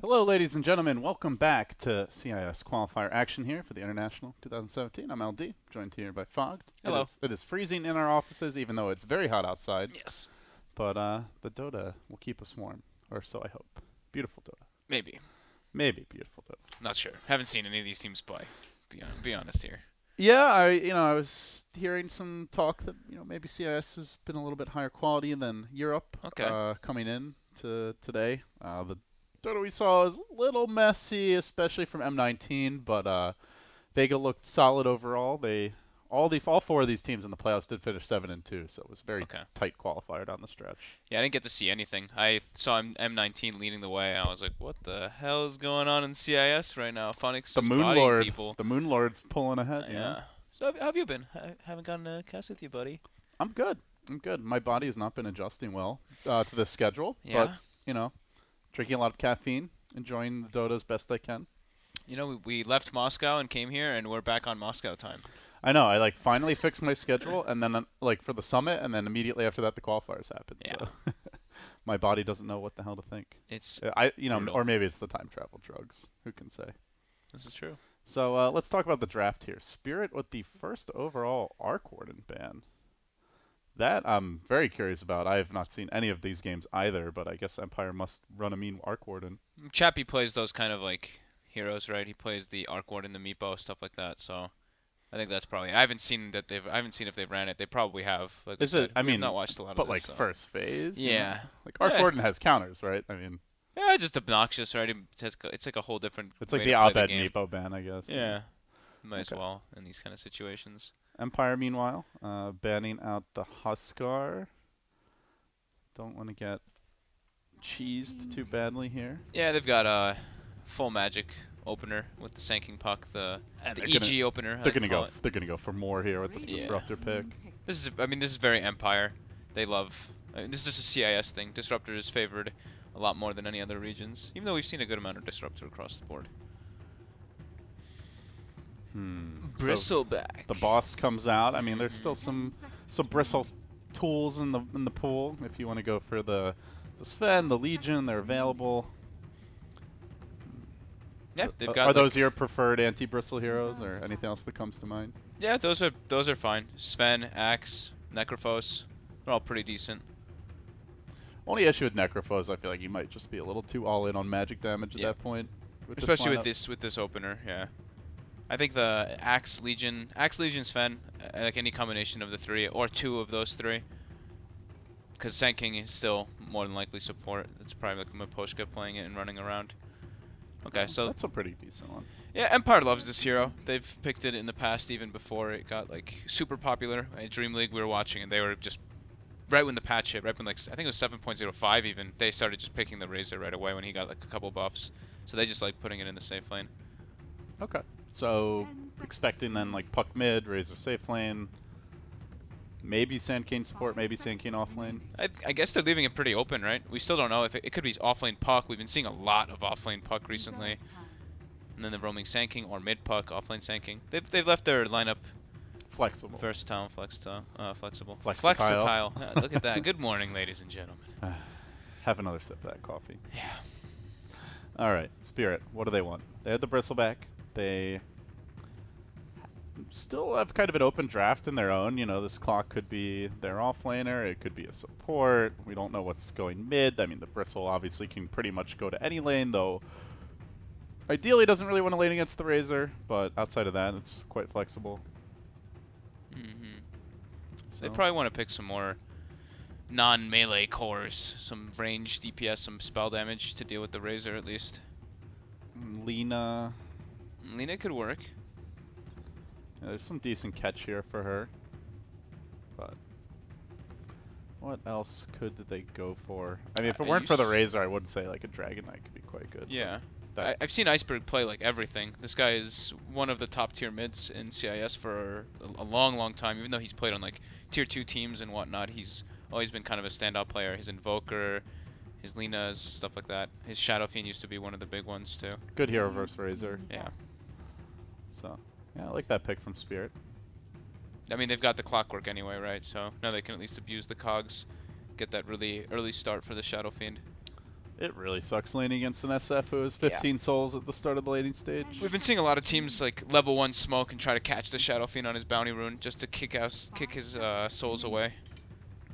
Hello, ladies and gentlemen. Welcome back to CIS Qualifier action here for the International 2017. I'm LD, joined here by Fogged. Hello. It is freezing in our offices, even though it's very hot outside. Yes. But the Dota will keep us warm, or so I hope. Beautiful Dota. Maybe. Maybe beautiful Dota. Not sure. Haven't seen any of these teams play. Be honest here. Yeah, I was hearing some talk that maybe CIS has been a little bit higher quality than Europe. Okay. Coming in to today, the Dota we saw is a little messy, especially from M19, but Vega looked solid overall. All four of these teams in the playoffs did finish 7-2, so it was a very Okay. tight qualifier down the stretch. Yeah, I didn't get to see anything. I saw M19 leading the way, and I was like, "What the hell is going on in CIS right now?" Phonics The just Moon bodying Lord, people. the Moon Lord's pulling ahead. Yeah. So how have you been? I haven't gotten a cast with you, buddy. I'm good. I'm good. My body has not been adjusting well to this schedule, Yeah. but drinking a lot of caffeine, enjoying the Dota as best I can. You know, we left Moscow and came here, and we're back on Moscow time. I know. I finally fixed my schedule, and then for the summit, and then immediately after that the qualifiers happened. Yeah. So my body doesn't know what the hell to think. It's Brutal. brutal. Or maybe it's the time travel drugs. Who can say? This is true. So let's talk about the draft here. Spirit with the first overall Arc Warden ban. That I'm very curious about. I have not seen any of these games either, but I guess Empire must run a mean Arc Warden. Chappie plays those kind of like heroes, right? He plays the Arc Warden, the Meepo, stuff like that. So I think that's probably. I haven't seen if they've ran it. They probably have. Like Is we it? said. I We've mean, not watched a lot but of this. So. first phase. Yeah. Like Arc Yeah. Warden has counters, right? I mean, Yeah, it's just obnoxious, right? It's like a whole different. it's like way the to play Abed game. Meepo ban, I guess. Yeah. Might as Okay. well in these kind of situations. Empire, meanwhile, banning out the Huskar. Don't want to get cheesed too badly here. Yeah, they've got a full magic opener with the Sanking Puck, the they're EG opener. They're gonna go. They're gonna go for more here with this Yeah. disruptor pick. This is very Empire. They love. This is just a CIS thing. Disruptor is favored a lot more than any other regions, even though we've seen a good amount of disruptor across the board. So Bristleback. the boss comes out. I mean, there's still some bristle tools in the pool if you want to go for the Sven, the Legion. They're available. Yeah, they've got. Are those your preferred anti-bristle heroes, or anything else that comes to mind? Yeah, those are fine. Sven, Axe, Necrophos, they're all pretty decent. Only issue with Necrophos, I feel like you might just be a little too all in on magic damage at Yeah. that point. Especially with this opener, yeah. I think the Axe Legion, Sven, like any combination of the three or two of those three, because Sanking is still more than likely support. It's probably like Maposhka playing it and running around. Okay, so that's a pretty decent one. yeah, Empire loves this hero. They've picked it in the past, even before it got like super popular. At Dream League, we were watching, and they were just right when the patch hit, right when I think it was 7.05 even. They started just picking the Razor right away when he got like a couple buffs. So they just like putting it in the safe lane. Okay. So expecting then like Puck mid, Razor safe lane, maybe Sand King support, maybe Sand King off lane. I guess they're leaving it pretty open, right? We still don't know if it could be offlane Puck. We've been seeing a lot of offlane Puck recently. And then the roaming Sanking or mid Puck, offlane Sanking. They've left their lineup Flexible. versatile, flexible. Flexitile. Flexitile. Look at that. Good morning, ladies and gentlemen. Have another sip of that coffee. Yeah. All right, Spirit. What do they want? They had the Bristleback. They still have kind of an open draft in their own. You know, this clock could be their offlaner. It could be a support. We don't know what's going mid. I mean, the Bristle obviously can pretty much go to any lane, though. Ideally, doesn't really want to lane against the Razor, but outside of that, it's quite flexible. So they probably want to pick some more non-melee cores, some range DPS, some spell damage to deal with the Razor at least. Lena. Lena could work. Yeah, there's some decent catch here for her. But what else could they go for? I mean, if it weren't for the Razor, I would say like a Dragon Knight could be quite good. Yeah. I've seen Iceberg play like everything. This guy is one of the top tier mids in CIS for a long, long time. Even though he's played on like tier 2 teams and whatnot, he's always been kind of a standout player. His Invoker, his Linas, stuff like that. His Shadow Fiend used to be one of the big ones too. Good hero versus Razor. Yeah. So, yeah, I like that pick from Spirit. I mean, they've got the clockwork anyway, right? So now they can at least abuse the cogs, get that really early start for the Shadow Fiend. It really sucks laning against an SF who has 15 souls at the start of the laning stage. We've been seeing a lot of teams like level 1 smoke and try to catch the Shadow Fiend on his bounty rune just to kick his souls away.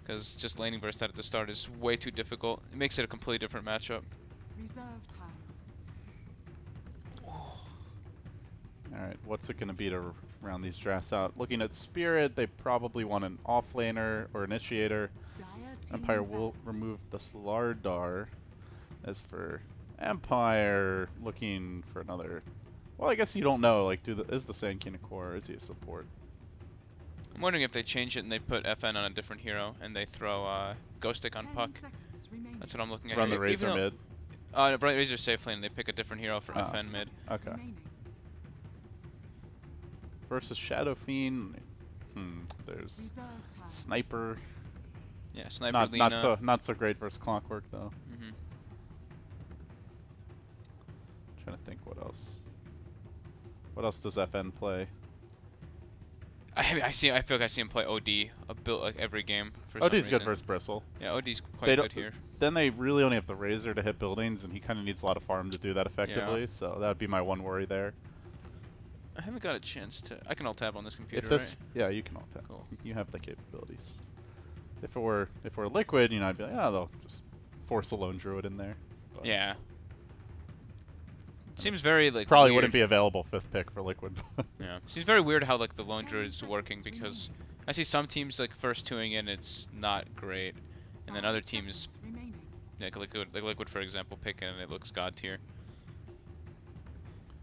Because just laning versus that at the start is way too difficult. It makes it a completely different matchup. Alright, what's it going to be to round these drafts out? Looking at Spirit, they probably want an offlaner or initiator. Empire will remove the Slardar. As for Empire, looking for another... Well, I guess you don't know. Like, is the Sand King a core or is he a support? I'm wondering if they change it and they put FN on a different hero and they throw Ghost Stick on Puck. That's what I'm looking at. Run the Razor mid. Razor safe lane and they pick a different hero for FN mid. Okay. Versus Shadow Fiend. There's Sniper. Yeah, Sniper Lina. Not so great versus Clockwork though. Trying to think what else. What else does FN play? I feel like I see him play OD like every game. For OD's some good reason. versus Bristle. Yeah, OD's quite good here. Then they really only have the Razor to hit buildings, and he kind of needs a lot of farm to do that effectively. So that would be my one worry there. I haven't got a chance to. I can alt tab on this computer. Right? Yeah, you can alt tab. Cool. You have the capabilities. If it were Liquid, I'd be like, they'll just force a lone druid in there. But yeah. Seems very like probably weird. Wouldn't be available 5th pick for Liquid. Yeah. Seems very weird how like the lone druid is working because I see some teams like first 2ing in it's not great, and then other teams like Liquid for example pick it and it looks god tier.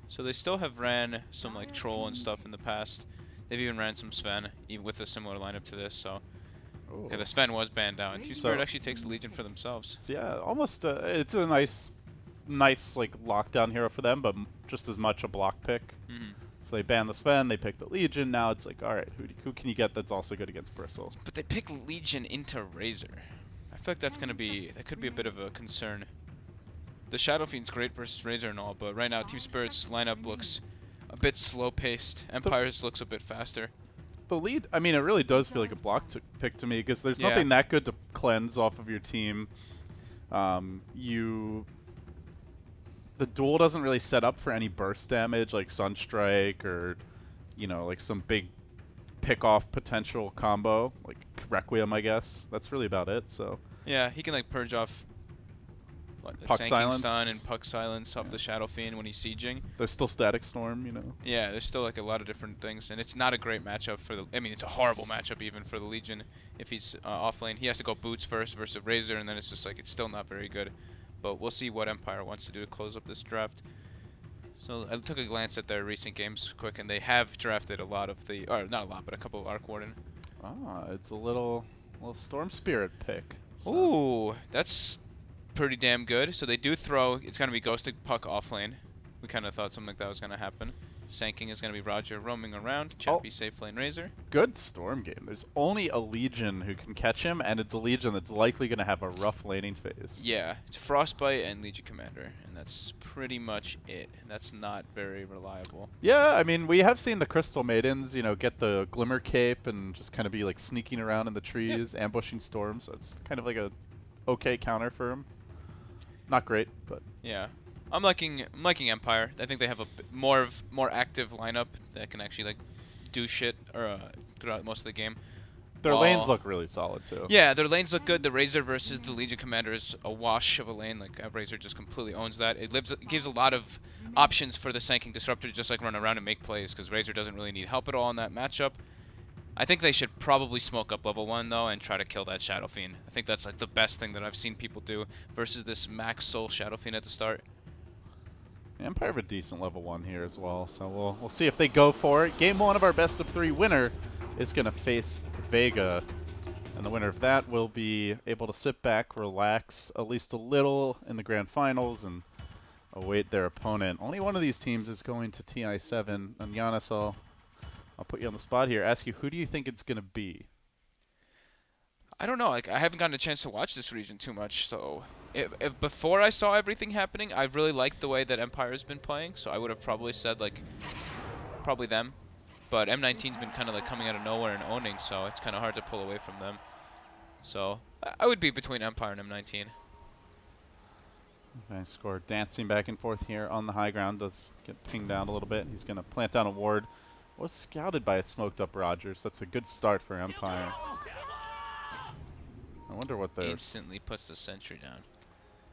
So they still have ran some like troll and stuff in the past. They've even ran some Sven even with a similar lineup to this. So okay, the Sven was banned out, and Team Spirit actually takes the Legion for themselves. So yeah, almost it's a nice like lockdown hero for them, but just as much a block pick. So they ban the Sven, they pick the Legion. Now it's like, all right, who can you get that's also good against Bristle? But they pick Legion into Razor. I feel like that could be a bit of a concern. The Shadow Fiend's great versus Razor and all, but right now Team Spirit's lineup looks a bit slow-paced. Empire's looks a bit faster. The lead, I mean, it really does feel like a block pick to me because there's nothing that good to cleanse off of your team. The duel doesn't really set up for any burst damage like Sunstrike or, like some big pick-off potential combo like Requiem, I guess. That's really about it. So yeah, he can like purge off Puck Silence stun and Puck Silence off the Shadow Fiend when he's sieging. There's still Static Storm, Yeah, there's still like a lot of different things, and it's not a great matchup for the. I mean, it's a horrible matchup even for the Legion if he's off lane. He has to go boots first versus Razor, and then it's just like it's still not very good. But we'll see what Empire wants to do to close up this draft. So I took a glance at their recent games quick, and they have drafted a lot of the, or not a lot, but a couple of Arc Warden. It's a little Storm Spirit pick. So. Ooh, that's pretty damn good. So they do throw. It's gonna be Ghosted Puck off lane. We kind of thought something like that was gonna happen. Sanking is gonna be Roger roaming around. Chappy safe lane Razor. Good Storm game. There's only a Legion who can catch him, and it's a Legion that's likely gonna have a rough laning phase. Yeah, it's Frostbite and Legion Commander, and that's pretty much it. That's not very reliable. Yeah, I mean, we have seen the Crystal Maidens, get the Glimmer Cape and just kind of be like sneaking around in the trees, ambushing storms. So it's kind of like a okay counter for him. Not great, but yeah, I'm liking Empire. I think they have a more active lineup that can actually like do shit throughout most of the game. Their lanes look really solid too. Yeah, their lanes look good. The Razor versus the Legion Commander is a wash of a lane. Like Razor just completely owns that. It gives a lot of options for the Sanking Disruptor to just like run around and make plays because Razor doesn't really need help at all in that matchup. I think they should probably smoke up level 1 though and try to kill that Shadow Fiend. I think that's like the best thing that I've seen people do versus this max soul Shadow Fiend at the start. Empire have a decent level 1 here as well, so we'll see if they go for it. Game 1 of our best of 3 winner is gonna face Vega, and the winner of that will be able to sit back, relax at least a little in the grand finals, and await their opponent. Only one of these teams is going to TI7, and Giannis, I'll put you on the spot here. Ask you, who do you think it's gonna be? I don't know. Like I haven't gotten a chance to watch this region too much, so if before I saw everything happening, I really liked the way that Empire's been playing. So I would have probably said like probably them, but M19's been kind of like coming out of nowhere and owning, so it's kind of hard to pull away from them. So I would be between Empire and M19. Okay, Score dancing back and forth here on the high ground. Does get pinged down a little bit. He's going to plant down a ward. Was scouted by a smoked up Rogers. That's a good start for Empire. I wonder what they're... Instantly puts the sentry down.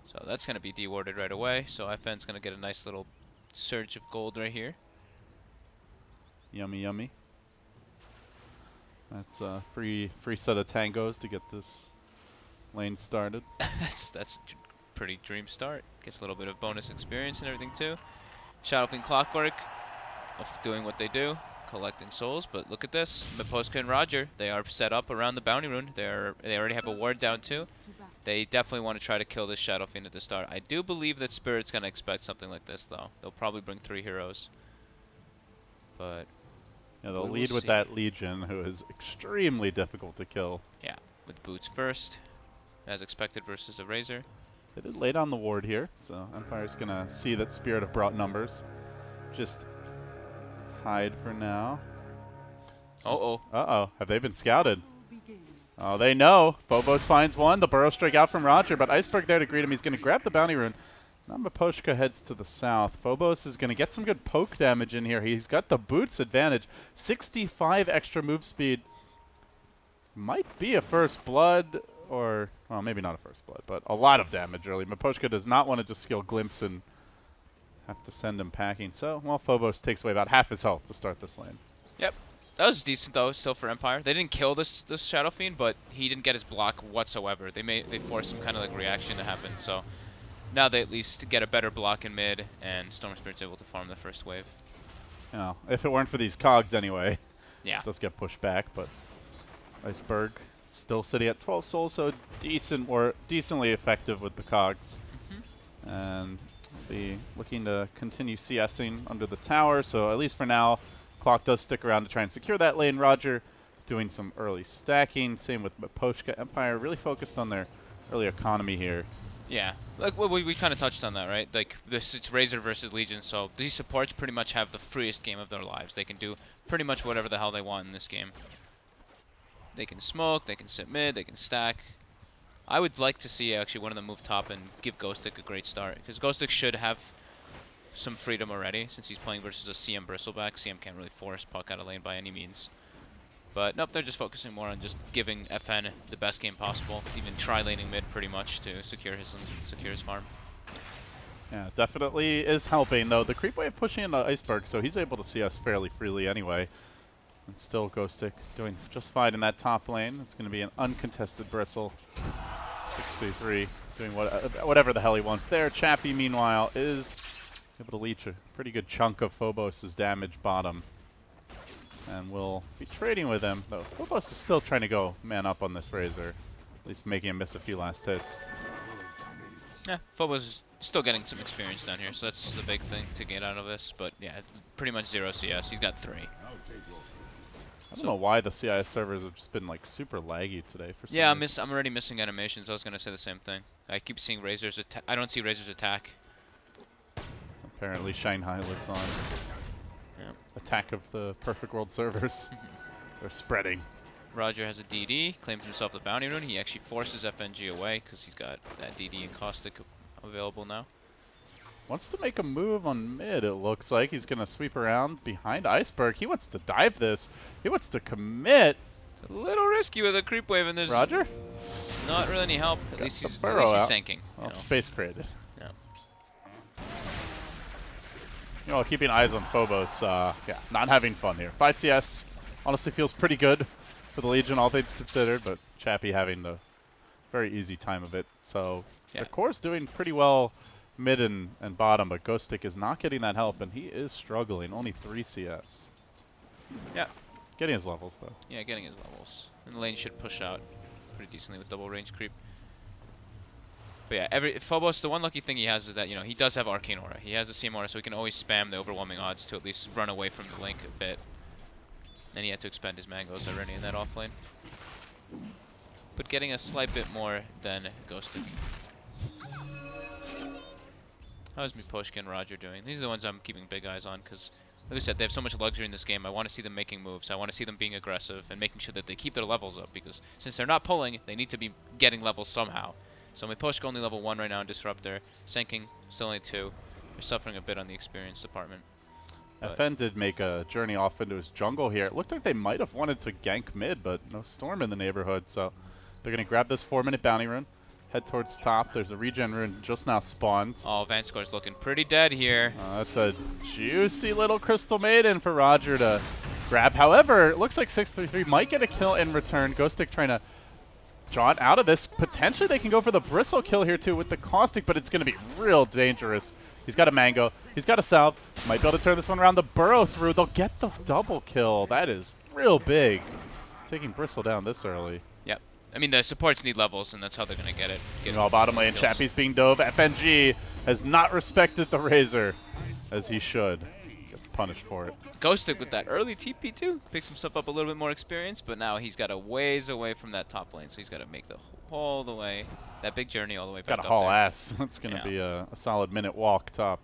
So that's going to be dewarded right away. So FN's going to get a nice little surge of gold right here. Yummy, yummy. That's a free set of tangos to get this lane started. that's a pretty dream start. Gets a little bit of bonus experience and everything too. Shadowfiend Clockwork of doing what they do, collecting souls. But look at this, Miposka and Roger, they are set up around the bounty rune. They already have a ward down too. They definitely want to try to kill this Shadowfiend at the start. I do believe that Spirit's going to expect something like this though. They'll probably bring 3 heroes. But yeah, they'll lead with that Legion, who is extremely difficult to kill. Yeah, with boots first, as expected versus a Razor. They did lay down the ward here, so Empire's going to see that Spirit have brought numbers. Just hide for now. Uh-oh. Uh-oh. Have they been scouted? Oh, they know. Phobos finds one. The burrow strike out from Roger, but Iceberg there to greet him. He's going to grab the bounty rune. Now Miposhka heads to the south. Phobos is going to get some good poke damage in here. He's got the boots advantage. 65 extra move speed. Might be a first blood, or, well, maybe not a first blood, but a lot of damage early. Miposhka does not want to just skill Glimpse and have to send him packing. So, well, Phobos takes away about half his health to start this lane. Yep. That was decent, though, still for Empire. They didn't kill this Shadow Fiend, but he didn't get his block whatsoever. They forced some kind of like reaction to happen, so now they at least get a better block in mid, and Storm Spirit's able to farm the first wave. You know, if it weren't for these cogs anyway, yeah, it does get pushed back, but Iceberg still sitting at 12 souls, so decently effective with the cogs. And be looking to continue CSing under the tower, so at least for now, Clock does stick around to try and secure that lane. Roger doing some early stacking. Same with Miposhka. Empire really focused on their early economy here. Yeah, like we kind of touched on that, right? Like it's Razor versus Legion, so these supports pretty much have the freest game of their lives. They can do pretty much whatever the hell they want in this game. They can smoke, they can sit mid, they can stack. I would like to see actually one of them move top and give Ghostic a great start, because Ghostic should have some freedom already, since he's playing versus a CM Bristleback. CM can't really force Puck out of lane by any means. But nope, they're just focusing more on just giving FN the best game possible, even tri-laning mid pretty much to secure his farm. Yeah, definitely is helping, though. The creep wave pushing into Iceberg, so he's able to see us fairly freely anyway. And still Ghostic doing just fine in that top lane. It's going to be an uncontested Bristle. 6-3, doing whatever the hell he wants there. Chappie, meanwhile, is able to leech a pretty good chunk of Phobos' damage bottom. And we'll be trading with him, though Phobos is still trying to go man up on this Razor. At least making him miss a few last hits. Yeah, Phobos is still getting some experience down here, so that's the big thing to get out of this. But yeah, pretty much 0 CS. He's got 3. I don't know why the CIS servers have just been like super laggy today for some reason. I'm already missing animations. I was gonna say the same thing. I keep seeing Razor's attack. I don't see Razor's attack. Apparently Shanghai lives on. Yep. Attack of the Perfect World servers. They're spreading. Roger has a DD, claims himself the bounty rune. He actually forces FNG away because he's got that DD and Caustic available now. Wants to make a move on mid, it looks like. He's going to sweep around behind Iceberg. He wants to dive this. He wants to commit. It's a little risky with a creep wave, and there's Roger? Not really any help. At least he's sinking. Well, space created. Yeah. You know, keeping eyes on Phobos, yeah, not having fun here. 5 CS honestly feels pretty good for the Legion, all things considered, but Chappie having the very easy time of it. So yeah. The core's doing pretty well mid and bottom, but Ghostic is not getting that help, and he is struggling. Only 3 CS. Yeah. Getting his levels, though. Yeah, getting his levels. And the lane should push out pretty decently with double range creep. But yeah, Phobos, the one lucky thing he has is that, you know, he does have Arcane Aura. He has the CM Aura, so he can always spam the overwhelming odds to at least run away from the link a bit. And he had to expend his mangoes already in that off lane. But getting a slight bit more than Ghostic. How's Miposhka and Roger doing? These are the ones I'm keeping big eyes on because, like I said, they have so much luxury in this game. I want to see them making moves. I want to see them being aggressive and making sure that they keep their levels up because since they're not pulling, they need to be getting levels somehow. So Miposhka only level 1 right now in Disruptor. Senking still only 2. They're suffering a bit on the experience department. FN did make a journey off into his jungle here. It looked like they might have wanted to gank mid, but no Storm in the neighborhood, so they're going to grab this 4-minute bounty rune, head towards top. There's a regen rune just now spawned. Oh, Vanscore's looking pretty dead here. That's a juicy little Crystal Maiden for Roger to grab. However, it looks like 633 might get a kill in return. Ghostic trying to draw it out of this. Potentially they can go for the Bristle kill here too with the Caustic, but it's going to be real dangerous. He's got a Mango. He's got a Salve. Might be able to turn this one around. The Burrow through. They'll get the double kill. That is real big. Taking Bristle down this early. Yep. I mean, the supports need levels, and that's how they're going to get it. Meanwhile, bottom lane, Chappie's being dove. FNG has not respected the Razor as he should. Gets punished for it. Ghostic with that early TP too. Picks himself up a little bit more experience, but now he's got a ways away from that top lane, so he's got to make the all the way, that big journey all the way back up there. Got to haul there. ass. That's going to be a solid minute walk top.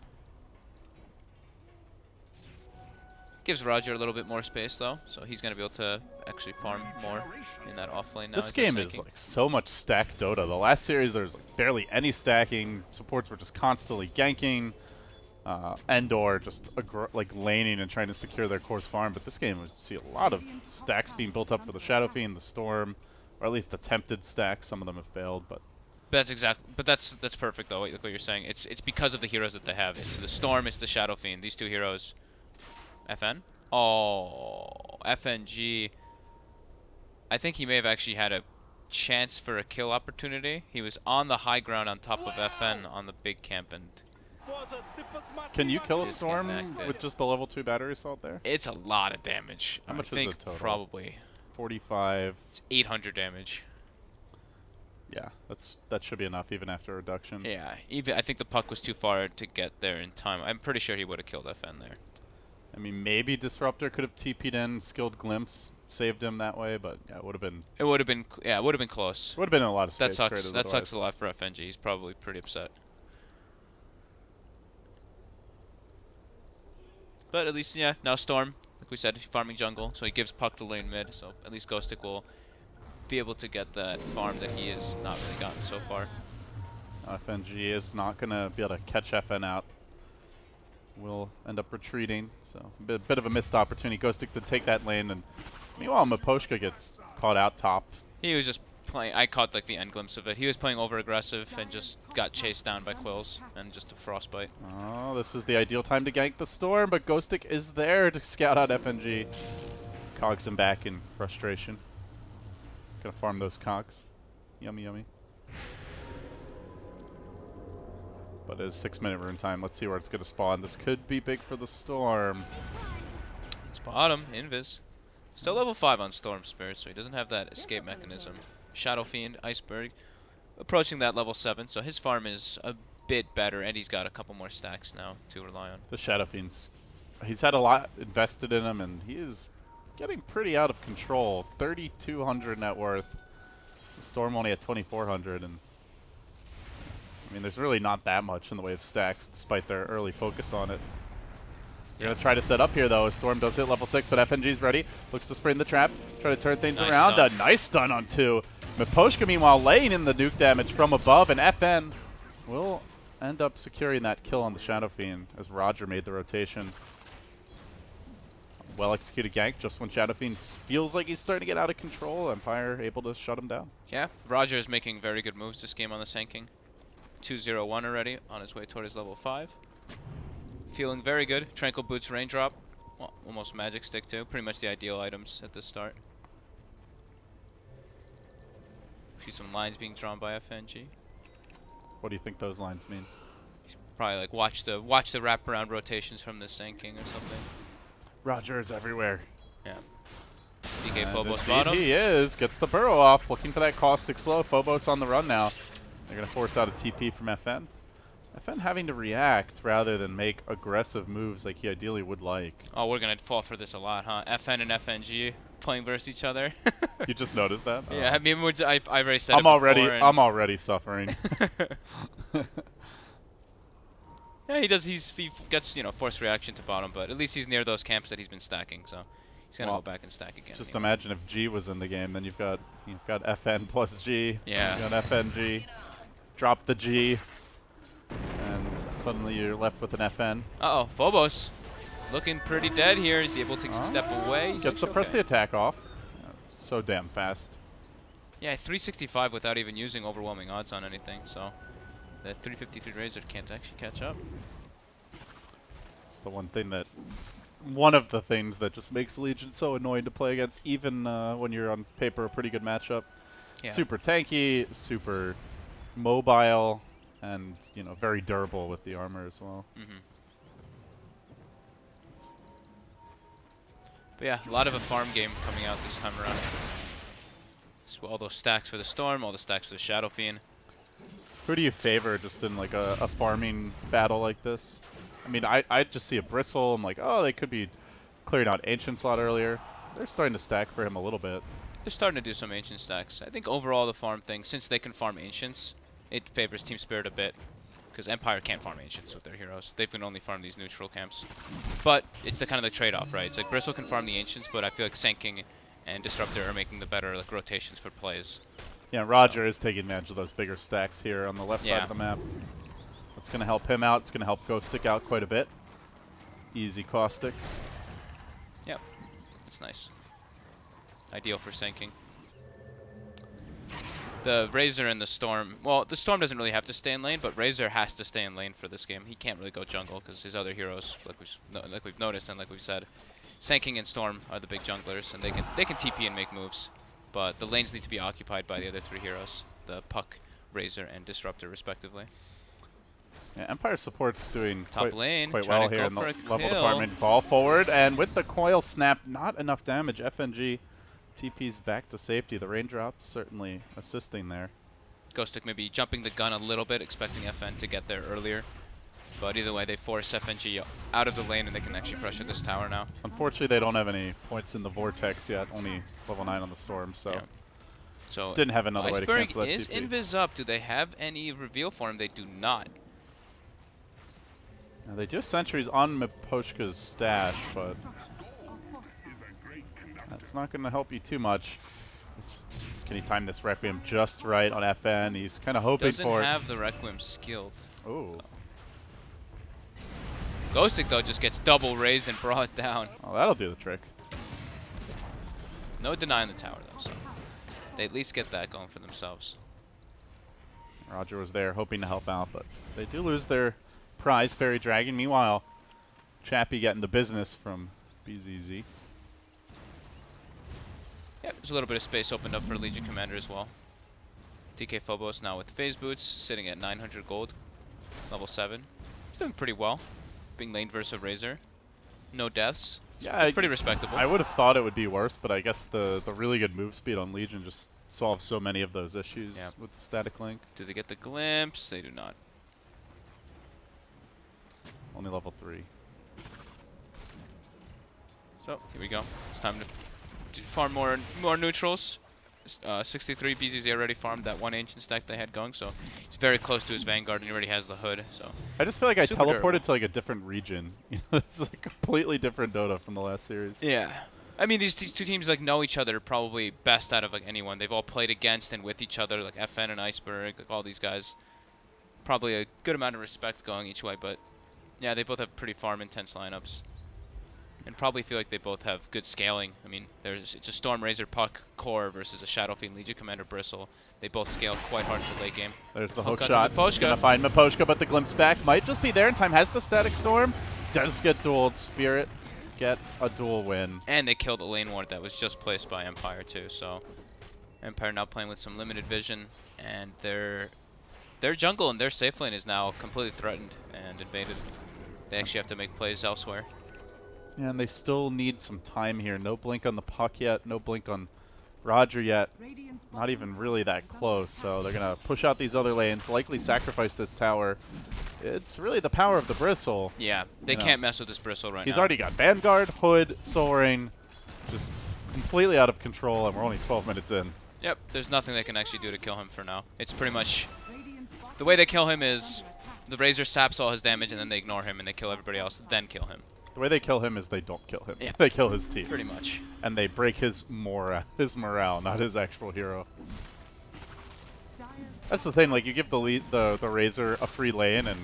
Gives Roger a little bit more space though, so he's going to be able to actually farm more in that off lane now. This game is like so much stacked Dota. The last series there's like barely any stacking. Supports were just constantly ganking. Endor just like laning and trying to secure their course farm. But this game we see a lot of stacks being built up for the Shadow Fiend, the Storm, or at least attempted stacks. Some of them have failed, but that's that's perfect though. Like what you're saying, it's because of the heroes that they have. It's the Storm, it's the Shadow Fiend. These two heroes. FN? Oh, FNG. I think he may have actually had a chance for a kill opportunity. He was on the high ground on top of FN on the big camp, and can you kill a Storm with just the level 2 battery assault there? It's a lot of damage. How much I think is it total? Probably 45. It's 800 damage. Yeah, that should be enough even after reduction. Yeah, even I think the puck was too far to get there in time. I'm pretty sure he would have killed FN there. I mean, maybe Disruptor could have TP'd in, skilled Glimpse, saved him that way, but yeah, it would have been. It would have been, yeah, it would have been close. Would have been a lot of space. That sucks. That sucks a lot for FNG. He's probably pretty upset. But at least, yeah, now Storm, like we said, farming jungle, so he gives puck to lane mid. So at least Ghostic will be able to get that farm that he has not really gotten so far. FNG is not gonna be able to catch FN out. Will end up retreating, so a bit of a missed opportunity. Ghostic to take that lane, and meanwhile Miposhka gets caught out top. He was just playing. I caught like the end glimpse of it. He was playing over aggressive and just got chased down by Quills and just a frostbite. Oh, this is the ideal time to gank the Storm, but Ghostic is there to scout out FNG. Cogs him back in frustration. Gonna farm those cogs. Yummy, yummy. But it's 6-minute rune time. Let's see where it's going to spawn. This could be big for the Storm. It's bottom, Invis. Still level 5 on Storm Spirit, so he doesn't have that escape mechanism. Shadow Fiend, Iceberg, approaching that level 7, so his farm is a bit better, and he's got a couple more stacks now to rely on. The Shadow Fiend's, he's had a lot invested in him, and he is getting pretty out of control. 3,200 net worth. The Storm only at 2,400, and I mean, there's really not that much in the way of stacks, despite their early focus on it. They're going to try to set up here, though. Storm does hit level 6, but FNG's ready. Looks to spring the trap, try to turn things around. A nice stun on 2. Miposhka, meanwhile, laying in the nuke damage from above, and FN will end up securing that kill on the Shadow Fiend as Roger made the rotation. Well-executed gank just when Shadow Fiend feels like he's starting to get out of control. Empire able to shut him down. Yeah, Roger is making very good moves this game on the Sanking. 2-0-1 already, on his way toward his level 5. Feeling very good. Tranquil Boots Raindrop. Well, almost Magic Stick too. Pretty much the ideal items at the start. See some lines being drawn by FNG. What do you think those lines mean? Probably like watch the wraparound rotations from this Sanking or something. Roger is everywhere. Yeah. DK Phobos bottom. He is. Gets the burrow off. Looking for that caustic slow. Phobos on the run now. They're going to force out a TP from FN. FN having to react rather than make aggressive moves like he ideally would like. Oh, we're going to fall for this a lot, huh? FN and FNG playing versus each other. You just noticed that? Yeah, I mean, I already said I'm already suffering. Yeah, he does. He gets, you know, forced reaction to bottom, but at least he's near those camps that he's been stacking, so he's gonna go back and stack again. Just imagine if G was in the game, then you've got FN plus G. Yeah. You've got FNG. drop the G, and suddenly you're left with an FN. Uh-oh, Phobos looking pretty dead here. Is he able to step away? He's Gets to press the attack off. So damn fast. Yeah, 365 without even using overwhelming odds on anything, so that 353 Razor can't actually catch up. It's the one of the things that just makes Legion so annoying to play against, even when you're on paper a pretty good matchup. Yeah. Super tanky, super mobile, and very durable with the armor as well. But yeah, a lot of a farm game coming out this time around. So all those stacks for the Storm, all the stacks for the Shadow Fiend. Who do you favor just in like a farming battle like this? I mean, I just see a Bristle. I'm like, oh, they could be clearing out Ancients a lot earlier. They're starting to stack for him a little bit. They're starting to do some Ancient stacks. I think overall the farm thing, since they can farm Ancients, it favors Team Spirit a bit. Because Empire can't farm Ancients with their heroes. They can only farm these neutral camps. But it's the kind of the trade-off, right? It's like Bristle can farm the Ancients, but I feel like Senking and Disruptor are making the better like rotations for plays. Yeah, Roger is taking advantage of those bigger stacks here on the left side of the map. That's going to help him out. It's going to help Ghostic out quite a bit. Easy Caustic. Yep, that's nice. Ideal for Senking. The Razor and the Storm, well, the Storm doesn't really have to stay in lane, but Razor has to stay in lane for this game. He can't really go jungle because his other heroes, like we've noticed and like we've said, Senking and Storm are the big junglers, and they can TP and make moves. But the lanes need to be occupied by the other three heroes, the Puck, Razor, and Disruptor, respectively. Yeah, Empire support's doing Top lane, quite well here in the level department. Ball forward, and with the coil snap, not enough damage. FNG TP's back to safety. The raindrop certainly assisting there. Ghostic maybe jumping the gun a little bit, expecting FN to get there earlier. But either way, they force FNG out of the lane, and they can actually pressure this tower now. Unfortunately, they don't have any points in the Vortex yet. Only level 9 on the Storm, so, so didn't have another way to cancel that is TP. invis up. Do they have any reveal for him? They do not. Now, they do have sentries on Miposhka's stash, but that's not going to help you too much. Can he time this Requiem just right on FN? He's kind of hoping for it. Doesn't have the Requiem skilled. Ooh. Ghostic, though, just gets double raised and brought down. Oh, that'll do the trick. No denying the tower, though, so they at least get that going for themselves. Roger was there hoping to help out, but they do lose their prize, Fairy Dragon. Meanwhile, Chappie getting the business from BZZ. Yep, there's a little bit of space opened up for Legion Commander as well. DK Phobos now with Phase Boots, sitting at 900 gold, level 7. He's doing pretty well, being laned versus a Razor. No deaths. Yeah, it's pretty respectable. I would have thought it would be worse, but I guess the really good move speed on Legion just solves so many of those issues with the static link. Do they get the glimpse? They do not. Only level 3. So, here we go. It's time to farm more neutrals. 63 BZZ already farmed that one ancient stack they had going, so he's very close to his Vanguard and he already has the hood. So I just feel like I teleported durable to like a different region. It's like a completely different Dota from the last series. Yeah. I mean, these two teams like know each other probably best out of like anyone. They've all played against and with each other, like FN and Iceberg, like all these guys. Probably a good amount of respect going each way, but yeah, they both have pretty farm intense lineups. And probably feel like they both have good scaling. I mean, it's a Storm Razor Puck core versus a Shadow Fiend Legion Commander Bristle. They both scale quite hard for late game. There's the hook shot. Gonna find Miposhka, but the glimpse back might just be there in time. Has the static storm. Does get dueled. Spirit get a duel win. And they killed a lane ward that was just placed by Empire too. So Empire now playing with some limited vision, and their jungle and their safe lane is now completely threatened and invaded. They actually have to make plays elsewhere. Yeah, and they still need some time here. No blink on the Puck yet. No blink on Roger yet. Not even really that close. So they're going to push out these other lanes, likely sacrifice this tower. It's really the power of the Bristle. Yeah, they can't mess with this Bristle right now. He's already got Vanguard, Hood, Soaring, just completely out of control, and we're only 12 minutes in. Yep, there's nothing they can actually do to kill him for now. It's pretty much... The way they kill him is the Razor saps all his damage, and then they ignore him, and they kill everybody else, then kill him. The way they kill him is they don't kill him. Yeah. They kill his team. Pretty much. And they break his morale, not his actual hero. That's the thing. Like you give the Razor a free lane, and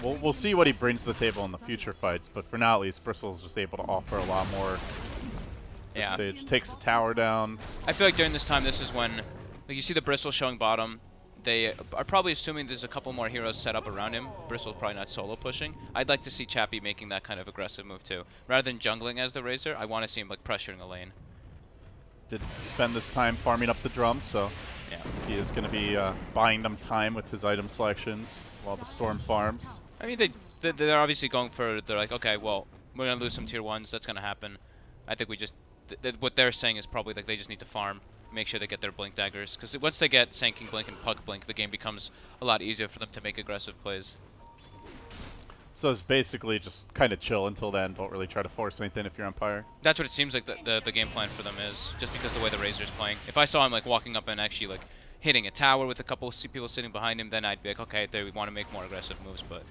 we'll see what he brings to the table in the future fights. But for now, at least, Bristle's just able to offer a lot more. Yeah. Stage takes the tower down. I feel like during this time, this is when, like, you see the Bristle showing bottom. They are probably assuming there's a couple more heroes set up around him. Bristle's probably not solo pushing. I'd like to see Chappie making that kind of aggressive move too. Rather than jungling as the Razor, I want to see him like pressuring a lane. Did spend this time farming up the drum, so yeah, he is going to be buying them time with his item selections while the Storm farms. I mean, they're obviously going for, they're like, okay, well, we're going to lose some tier 1s. That's going to happen. I think we just, what they're saying is probably like they just need to farm, make sure they get their blink daggers. Because once they get Sanking Blink and Pug Blink, the game becomes a lot easier for them to make aggressive plays. So it's basically just kind of chill until then. Don't really try to force anything if you're Empire. That's what it seems like the game plan for them is, just because the way the Razor's playing. If I saw him like walking up and actually like hitting a tower with a couple of people sitting behind him, then I'd be like, okay, they want to make more aggressive moves, but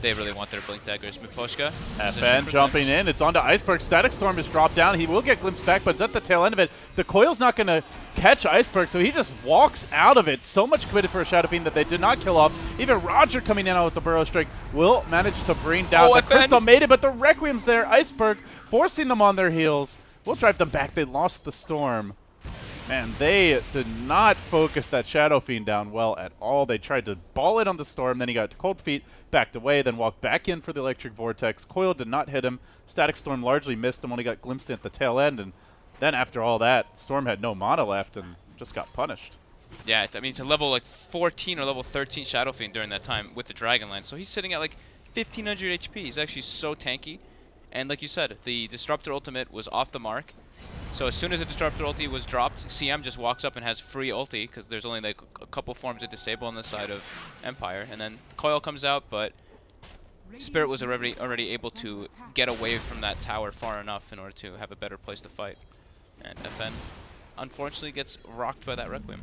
they really want their blink daggers. Miposhka. FN jumping in. It's onto Iceberg. Static Storm is dropped down. He will get glimpsed back, but it's at the tail end of it. The coil's not going to catch Iceberg, so he just walks out of it. So much committed for a Shadow Fiend that they did not kill off. Even Roger coming in with the Burrow Strike will manage to bring down the Crystal made it, but the Requiem's there. Iceberg forcing them on their heels. Will drive them back. They lost the Storm. Man, they did not focus that Shadow Fiend down well at all. They tried to ball it on the Storm, then he got cold feet, backed away, then walked back in for the Electric Vortex. Coil did not hit him. Static Storm largely missed him when he got glimpsed at the tail end, and then after all that, Storm had no mana left and just got punished. Yeah, I mean, it's a level like 14 or level 13 Shadow Fiend during that time with the Dragonlance, so he's sitting at like 1500 HP. He's actually so tanky, and like you said, the Disruptor ultimate was off the mark. So as soon as the Disruptor ulti was dropped, CM just walks up and has free ulti, because there's only like a couple forms of disable on the side of Empire. And then Coil comes out, but Spirit was already able to get away from that tower far enough in order to have a better place to fight. And FN, unfortunately, gets rocked by that Requiem.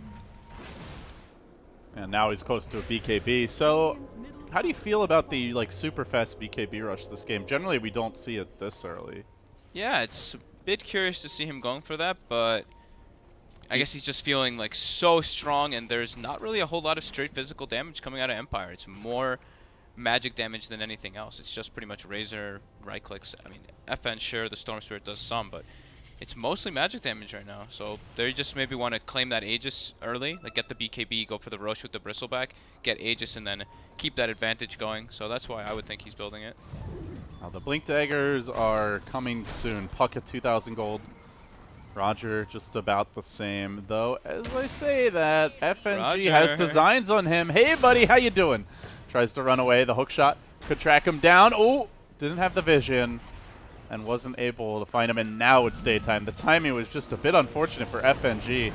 And now he's close to a BKB. So how do you feel about the like super fast BKB rush this game? Generally, we don't see it this early. Yeah, it's bit curious to see him going for that, but I guess he's just feeling like so strong, and there's not really a whole lot of straight physical damage coming out of Empire. It's more magic damage than anything else. It's just pretty much Razor right clicks. I mean, FN, sure, the Storm Spirit does some, but it's mostly magic damage right now. So they just maybe want to claim that Aegis early, like get the BKB, go for the Roche with the Bristleback, get Aegis, and then keep that advantage going. So that's why I would think he's building it. Now the Blink Daggers are coming soon. Puck at 2,000 gold. Roger just about the same, though. As I say that, FNG has designs on him. Hey, buddy, how you doing? Tries to run away. The hook shot could track him down. Oh, didn't have the vision and wasn't able to find him. And now it's daytime. The timing was just a bit unfortunate for FNG.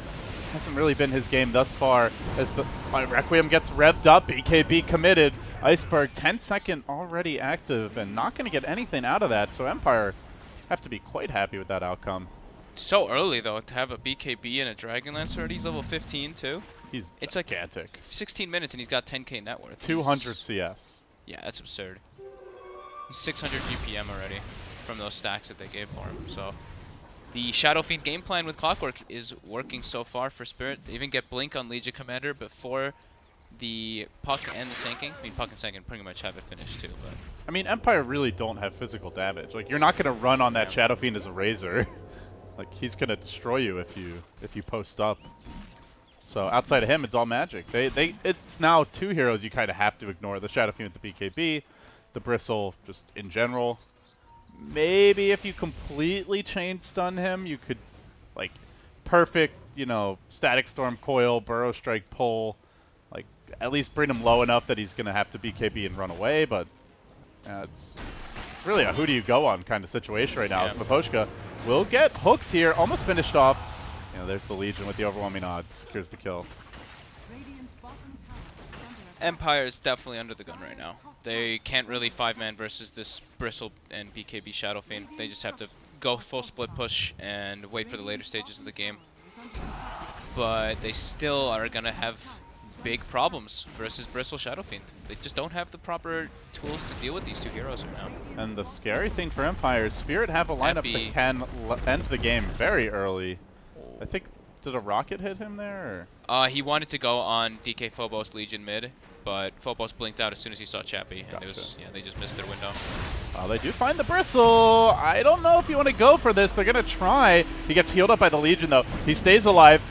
Hasn't really been his game thus far as the Requiem gets revved up. BKB committed. Iceberg 10-second already active and not going to get anything out of that. So Empire have to be quite happy with that outcome. So early, though, to have a BKB and a Dragonlance already. He's level 15, too. It's gigantic. Like 16 minutes, and he's got 10k net worth. 200 CS. Yeah, that's absurd. He's 600 GPM already from those stacks that they gave for him. So the Shadow Fiend game plan with Clockwork is working so far for Spirit. They even get Blink on Legion Commander before the Puck and the Sanking. I mean, Puck and Sanking pretty much have it finished, too. But I mean, Empire really don't have physical damage. Like, you're not going to run on that Shadow Fiend as a Razor. Like, he's going to destroy you if you post up. So outside of him, it's all magic. It's now two heroes you kind of have to ignore. The Shadow Fiend with the BKB, the Bristle just in general. Maybe if you completely chain stun him, you could, like, perfect, you know, Static Storm, Coil, Burrow Strike, pull. Like, at least bring him low enough that he's going to have to BKB and run away. But it's really a who do you go on kind of situation right now. Miposhka will get hooked here, almost finished off. You know, there's the Legion with the overwhelming odds, secures the kill. Empire is definitely under the gun right now. They can't really 5-man versus this Bristle and BKB Shadow Fiend. They just have to go full split push and wait for the later stages of the game. But they still are going to have big problems versus Bristle Shadow Fiend. They just don't have the proper tools to deal with these two heroes right now. And the scary thing for Empire is Spirit have a lineup that can end the game very early. I think Did a rocket hit him there? He wanted to go on DK Phobos Legion mid, but Phobos blinked out as soon as he saw Chappie, and Gotcha. it was they just missed their window. They do find the bristle. I don't know if you want to go for this. They're gonna try. He gets healed up by the Legion though. He stays alive.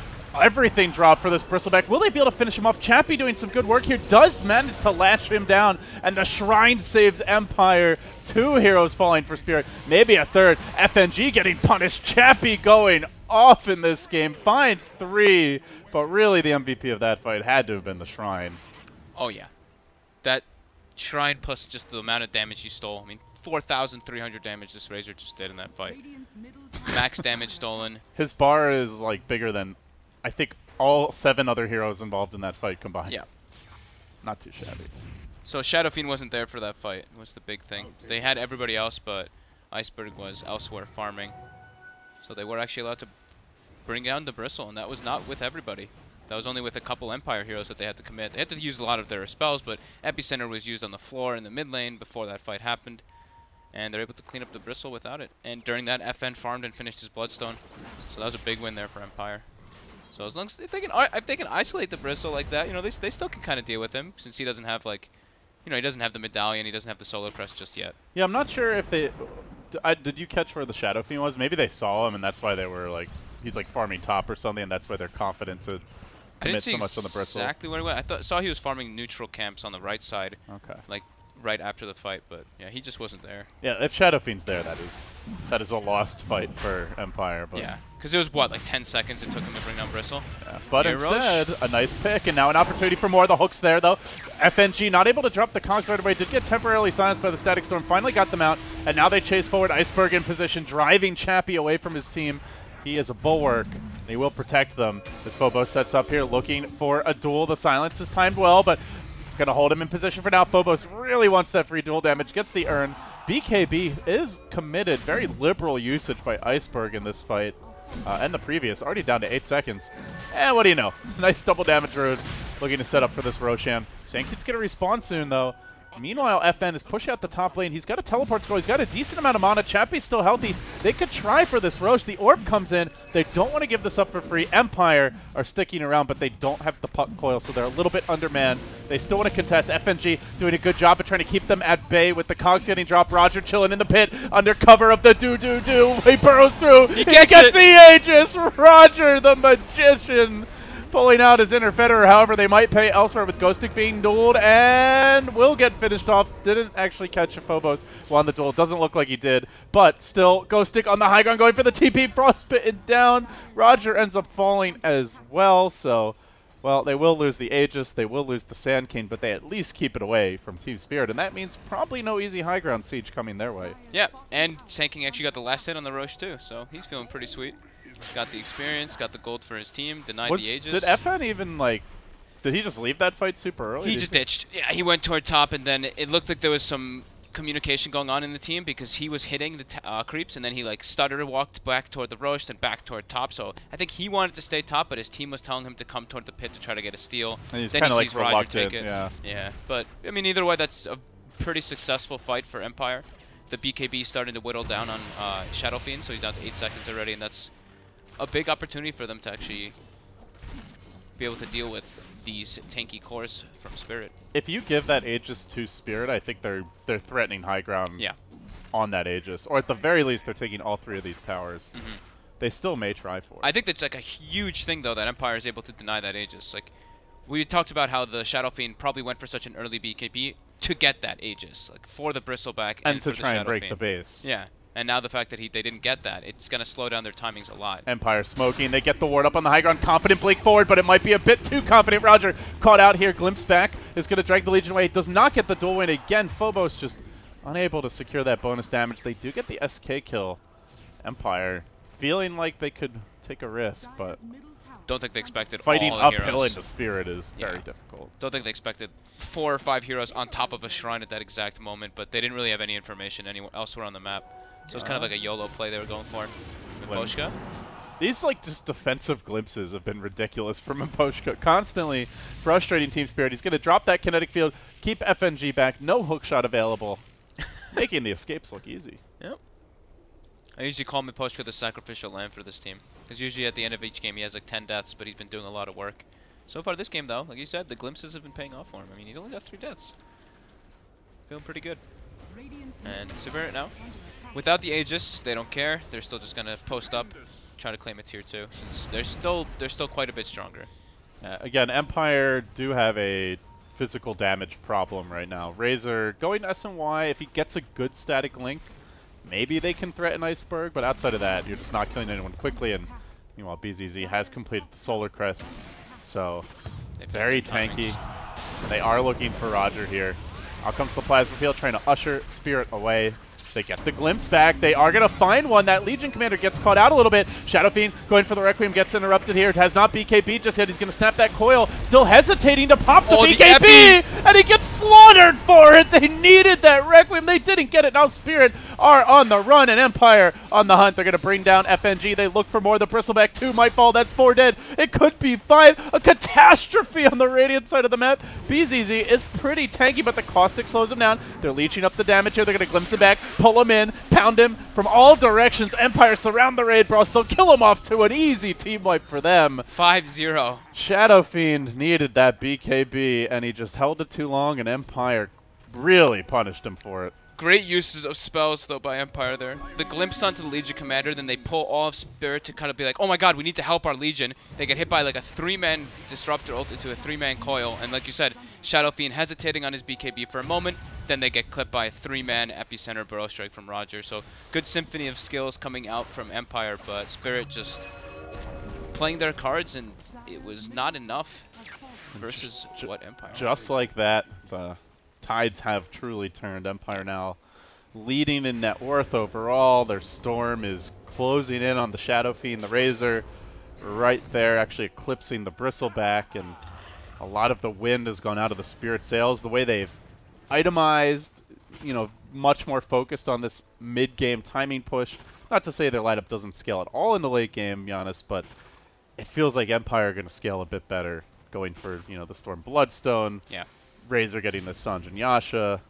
Everything dropped for this bristleback. Will they be able to finish him off? Chappie doing some good work here. Does manage to lash him down, and the Shrine saves Empire. 2 heroes falling for Spirit. Maybe a third. FNG getting punished. Chappie going off in this game. Finds 3, but really the MVP of that fight had to have been the Shrine. Oh yeah, that Shrine plus just the amount of damage he stole. I mean, 4,300 damage this Razor just did in that fight. Max damage stolen. His bar is like bigger than, I think, all 7 other heroes involved in that fight combined. Yeah. Not too shabby. So Shadow Fiend wasn't there for that fight, was the big thing. They had everybody else, but Iceberg was elsewhere farming. So they were actually allowed to bring down the Bristle, and that was not with everybody. That was only with a couple Empire heroes that they had to commit. They had to use a lot of their spells, but Epicenter was used on the floor in the mid lane before that fight happened. And they're able to clean up the Bristle without it. And during that, FN farmed and finished his Bloodstone. So that was a big win there for Empire. So as long as if they can isolate the Bristle like that, they still can kind of deal with him, since he doesn't have like, he doesn't have the medallion, he doesn't have the solo crest just yet. Yeah, I'm not sure if they. Did you catch where the Shadow Fiend was? Maybe they saw him, and that's why they were like, he's like farming top or something, and that's why they're confident to commit so much on the Bristle. Exactly what it was. I saw he was farming neutral camps on the right side. Okay. Like right after the fight, but yeah, he just wasn't there. Yeah, if Shadow Fiend's there, that is a lost fight for Empire. But yeah, because it was what, like 10 seconds it took him to bring down Bristle. Yeah. But Here, instead, a nice pick, and now an opportunity for more. The hook's there though. FNG not able to drop the cogs right away. Did get temporarily silenced by the Static Storm. Finally got them out, and now they chase forward. Iceberg in position, driving Chappie away from his team. He is a bulwark, and he will protect them. As Phobos sets up here, looking for a duel. The silence is timed well, but gonna hold him in position for now. Phobos really wants that free duel damage, gets the urn. BKB is committed. Very liberal usage by Iceberg in this fight. And the previous, already down to 8 seconds. And what do you know? Nice double damage rune. Looking to set up for this Roshan. Sandkid's gonna respawn soon though. Meanwhile, FN is pushing out the top lane. He's got a teleport scroll. He's got a decent amount of mana. Chappie's still healthy. They could try for this Roche. The orb comes in. They don't want to give this up for free. Empire are sticking around, but they don't have the puck coil, so they're a little bit undermanned. They still want to contest. FNG doing a good job of trying to keep them at bay with the cogs getting dropped. Roger chilling in the pit under cover of the do-do-do. He burrows through. He gets the Aegis. Roger the Magician pulling out his inner Federer. However, they might pay elsewhere with Ghostic being dueled and will get finished off. Didn't actually catch a Phobos while on the duel. Doesn't look like he did, but still Ghostic on the high ground going for the TP. Frostbitten down. Roger ends up falling as well, so, well, they will lose the Aegis, they will lose the Sand King, but they at least keep it away from Team Spirit, and that means probably no easy high ground siege coming their way. Yeah, and Sand King actually got the last hit on the Roche too, so he's feeling pretty sweet. Got the experience, got the gold for his team, denied the Aegis. Did FN even, like, did he just leave that fight super early? He just ditched. Yeah, he went toward top, and then it looked like there was some communication going on in the team because he was hitting the creeps, and then he, like, stuttered, walked back toward the Roche, then back toward top. So I think he wanted to stay top, but his team was telling him to come toward the pit to try to get a steal. And he's then kind he of sees like Roger take reluctant, it. Yeah, but, I mean, either way, that's a pretty successful fight for Empire. The BKB starting to whittle down on Shadow Fiend, so he's down to 8 seconds already, and that's a big opportunity for them to actually be able to deal with these tanky cores from Spirit. If you give that Aegis to Spirit, I think they're threatening high ground on that Aegis. Or at the very least, they're taking all 3 of these towers. They still may try for it. I think that's like a huge thing, though, that Empire is able to deny that Aegis. Like, we talked about how the Shadow Fiend probably went for such an early BKB to get that Aegis, like for the Bristleback and to for try the and break Fiend. the base. Yeah. And now the fact that they didn't get that, it's going to slow down their timings a lot. Empire smoking. They get the ward up on the high ground. Confident blink forward, but it might be a bit too confident. Roger caught out here. Glimpse back is going to drag the Legion away. It does not get the duel win again. Phobos just unable to secure that bonus damage. They do get the SK kill. Empire feeling like they could take a risk, but don't think they expected fighting all the uphill heroes. into Spirit is very difficult. Don't think they expected 4 or 5 heroes on top of a shrine at that exact moment, but they didn't really have any information anywhere elsewhere on the map. So it's kind of like a YOLO play they were going for. Mimposhka. These, like, just defensive glimpses have been ridiculous from Mimposhka. Constantly frustrating Team Spirit. He's going to drop that kinetic field, keep FNG back, no hookshot available, making the escapes look easy. Yep. I usually call Mimposhka the sacrificial lamb for this team. Because usually at the end of each game he has like 10 deaths, but he's been doing a lot of work. So far this game though, like you said, the glimpses have been paying off for him. I mean, he's only got 3 deaths. Feeling pretty good. And Spirit now. Without the Aegis, they don't care. They're still just gonna post up, try to claim a tier 2, since they're still quite a bit stronger. Again, Empire do have a physical damage problem right now. Razor going SNY, if he gets a good static link, maybe they can threaten Iceberg, but outside of that, you're just not killing anyone quickly, and meanwhile BZZ has completed the Solar Crest, so very tanky. They are looking for Roger here. Out comes the Plasma Field, trying to usher Spirit away. They get the glimpse back. They are going to find one. That Legion Commander gets caught out a little bit. Shadow Fiend going for the Requiem, gets interrupted here. It has not BKB just yet. He's going to snap that coil. Still hesitating to pop the BKB. And he gets slaughtered for it. They needed that Requiem. They didn't get it. Now Spirit are on the run and Empire on the hunt. They're going to bring down FNG. They look for more. The Bristleback 2 might fall. That's 4 dead. It could be 5. A catastrophe on the Radiant side of the map. BZZ is pretty tanky, but the Caustic slows him down. They're leeching up the damage here. They're going to glimpse it back. Pull him in, pound him from all directions. Empire surround the raid, bros. They'll kill him off to an easy team wipe for them. 5-0. Shadow Fiend needed that BKB, and he just held it too long, and Empire really punished him for it. Great uses of spells, though, by Empire there. The glimpse onto the Legion Commander, then they pull all of Spirit to kind of be like, oh my god, we need to help our Legion. They get hit by like a 3-man Disruptor ult into a 3-man coil, and like you said, Shadow Fiend hesitating on his BKB for a moment, then they get clipped by a 3-man Epicenter Burrow Strike from Roger. So good symphony of skills coming out from Empire, but Spirit just playing their cards, and it was not enough versus what Empire. Just like that, the tides have truly turned. Empire now leading in net worth overall. Their Storm is closing in on the Shadow Fiend, the Razor, right there, actually eclipsing the Bristleback, and a lot of the wind has gone out of the Spirit sails. The way they've itemized, you know, much more focused on this mid-game timing push. Not to say their lineup doesn't scale at all in the late game, to be honest, but it feels like Empire are going to scale a bit better, going for, you know, the Storm Bloodstone. Yeah. Razor getting the Sanjin Yasha,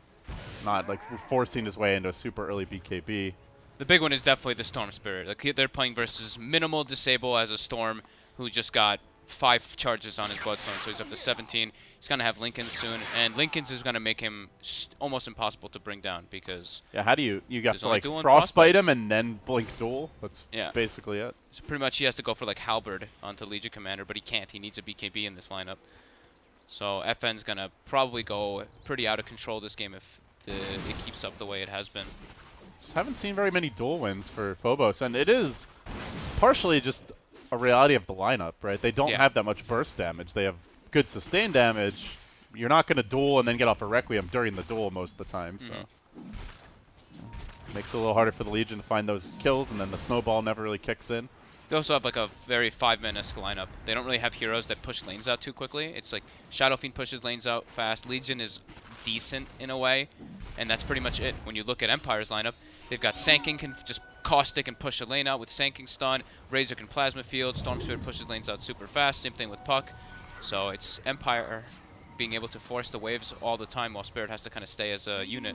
not like forcing his way into a super early BKB. The big one is definitely the Storm Spirit. Like they're playing versus minimal disable as a Storm who just got 5 charges on his Bloodstone, so he's up to 17. He's going to have Lincoln's soon, and Lincoln's is going to make him almost impossible to bring down because... Yeah, how do you got to like frostbite him and then blink duel? That's basically it. So pretty much he has to go for like Halberd onto Legion Commander, but he can't. He needs a BKB in this lineup. So FN's going to probably go pretty out of control this game if it keeps up the way it has been. Just haven't seen very many duel wins for Phobos, and it is partially just a reality of the lineup, right? They don't have that much burst damage. They have good sustain damage. You're not going to duel and then get off a Requiem during the duel most of the time, so makes it a little harder for the Legion to find those kills, and then the snowball never really kicks in. They also have like a very 5-man-esque lineup. They don't really have heroes that push lanes out too quickly. It's like Shadow Fiend pushes lanes out fast. Legion is decent in a way, and that's pretty much it. When you look at Empire's lineup, they've got Sanking can just caustic and push a lane out with Sanking stun. Razor can Plasma Field. Storm Spirit pushes lanes out super fast. Same thing with Puck. So it's Empire being able to force the waves all the time while Spirit has to kind of stay as a unit.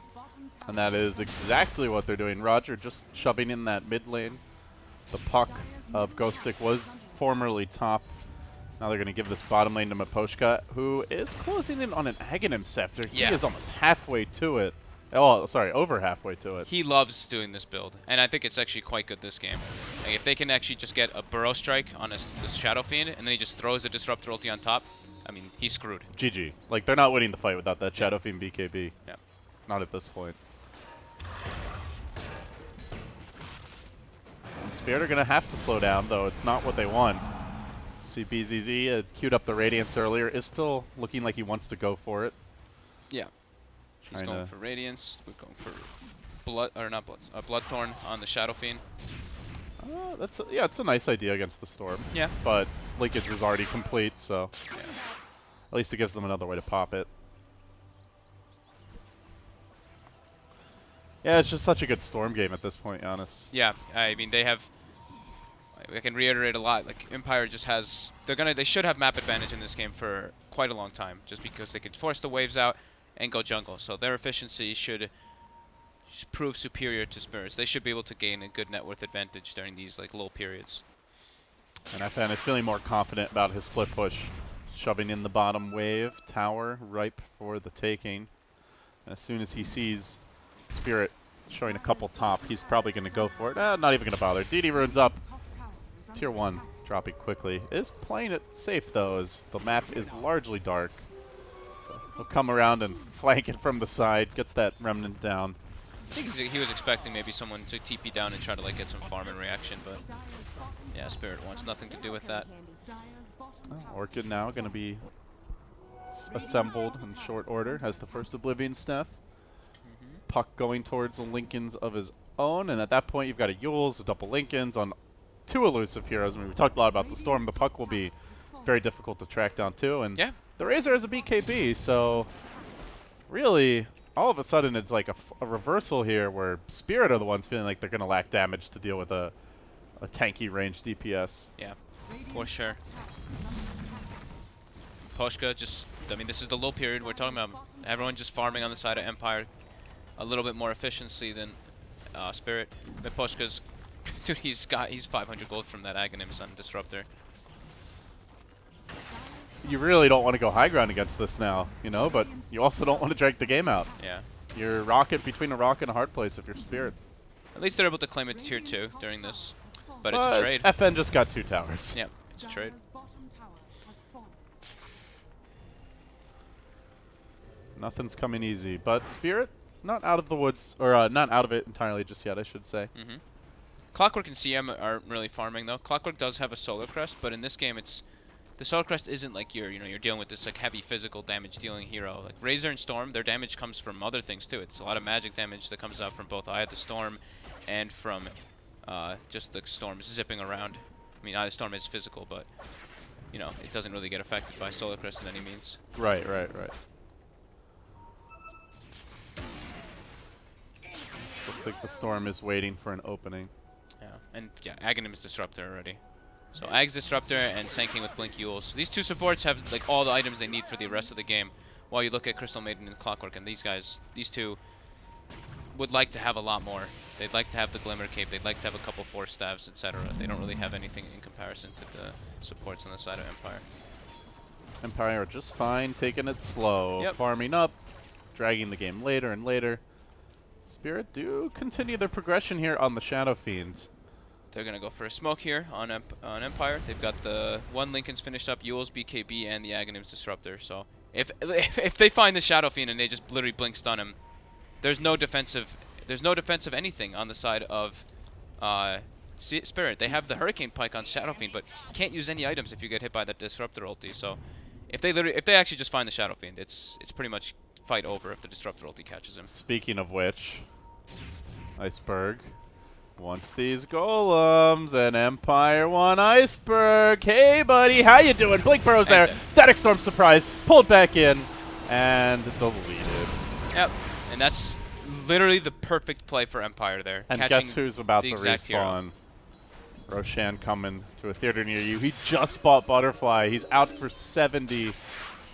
And that is exactly what they're doing. Roger just shoving in that mid lane. The Puck of Ghost Stick was formerly top. Now they're going to give this bottom lane to Miposhka, who is closing in on an Aghanim Scepter. He is almost halfway to it. Oh, sorry, over halfway to it. He loves doing this build, and I think it's actually quite good this game. Like, if they can actually just get a Burrow Strike on this Shadow Fiend, and then he just throws a Disruptor ulti on top, I mean, he's screwed. GG. Like, they're not winning the fight without that Shadow Fiend BKB. Yeah. Not at this point. Spirit are going to have to slow down, though. It's not what they want. See, BZZ queued up the Radiance earlier. Is still looking like he wants to go for it. Yeah. He's going for Radiance. We're going for Bloodthorn on the Shadow Fiend. It's a nice idea against the Storm. Yeah. But linkage is already complete, so at least it gives them another way to pop it. Yeah, it's just such a good Storm game at this point, Giannis. Yeah, I mean they have. I can reiterate a lot. Like Empire just has. They should have map advantage in this game for quite a long time, just because they could force the waves out and go jungle. So their efficiency should prove superior to Spirits. They should be able to gain a good net worth advantage during these like lull periods. And FN is feeling more confident about his split push. Shoving in the bottom wave. Tower ripe for the taking. As soon as he sees Spirit showing a couple top, he's probably going to go for it. Not even going to bother. DD runes up. Tier 1 dropping quickly. Is playing it safe, though, as the map is largely dark. He'll come around and flank it from the side. Gets that remnant down. I think he was expecting maybe someone to TP down and try to like get some farm in reaction, but yeah, Spirit wants nothing to do with that. Orchid now going to be assembled in short order as the first Oblivion Staff. Puck going towards the Lincolns of his own, and at that point you've got a Yules, a double Lincolns on 2 elusive heroes. I mean, we talked a lot about the Storm. The Puck will be very difficult to track down too, and yeah, the Razor is a BKB, so really all of a sudden it's like a reversal here where Spirit are the ones feeling like they're going to lack damage to deal with a tanky range DPS. Yeah, for sure. Poshka just, I mean, this is the low period we're talking about. Everyone just farming on the side of Empire a little bit more efficiency than Spirit. But Poshka's, dude, he's 500 gold from that Aghanims on Disruptor. You really don't want to go high ground against this now, you know, but you also don't want to drag the game out. Yeah. You're rocket between a rock and a hard place if you're Spirit. At least they're able to claim it tier 2 during this. But it's a trade. FN just got 2 towers. Yeah, it's a trade. Nothing's coming easy, but Spirit not out of the woods, or not out of it entirely just yet, I should say. Clockwork and CM aren't really farming though. Clockwork does have a Solar Crest, but in this game it's the Solar Crest isn't like you're dealing with this like heavy physical damage dealing hero. Like Razor and Storm, their damage comes from other things too. It's a lot of magic damage that comes out from both Eye of the Storm and from just the Storm zipping around. I mean, Eye of the Storm is physical, but you know, it doesn't really get affected by Solar Crest in any means. Right. Looks like the Storm is waiting for an opening. Yeah, and yeah, Aghanims Disruptor already. So Ag's Disruptor and Sanking with Blink Yules. So these 2 supports have like all the items they need for the rest of the game. While you look at Crystal Maiden and Clockwork, and these 2 would like to have a lot more. They'd like to have the Glimmer Cape. They'd like to have a couple Force Staves, etc. They don't really have anything in comparison to the supports on the side of Empire. Empire are just fine, taking it slow, Yep. farming up, dragging the game later and later. Spirit do continue their progression here on the Shadow Fiends. They're going to go for a smoke here on Empire. They've got the 1 Lincoln's finished up, Yules, BKB, and the Aghanims Disruptor. So if they find the Shadow Fiend and they just literally blink stun him, there's no defensive anything on the side of Spirit. They have the Hurricane Pike on Shadow Fiend, but you can't use any items if you get hit by that Disruptor ulti. So if they actually just find the Shadow Fiend, it's pretty much fight over if the Disruptor ulti catches him. Speaking of which, Iceberg wants these golems, and Empire 1 Iceberg. Hey, buddy, how you doing? Blink Burrow's there. Static Storm surprise, pulled back in, and deleted. Yep, and that's literally the perfect play for Empire there. And guess who's about to respawn? Hero. Roshan coming to a theater near you. He just bought Butterfly. He's out for 70.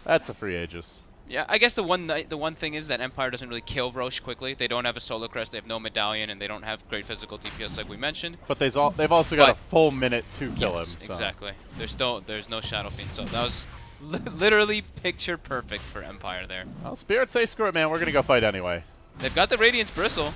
That's a free Aegis. Yeah, I guess the one thing is that Empire doesn't really kill Roche quickly. They don't have a Solar Crest, they have no Medallion, and they don't have great physical DPS like we mentioned. But they've also got a full minute to kill him. So. Exactly. There's no Shadow Fiend, so that was literally picture perfect for Empire there. Well, Spirit say screw it, man. We're gonna go fight anyway. They've got the Radiance Bristle.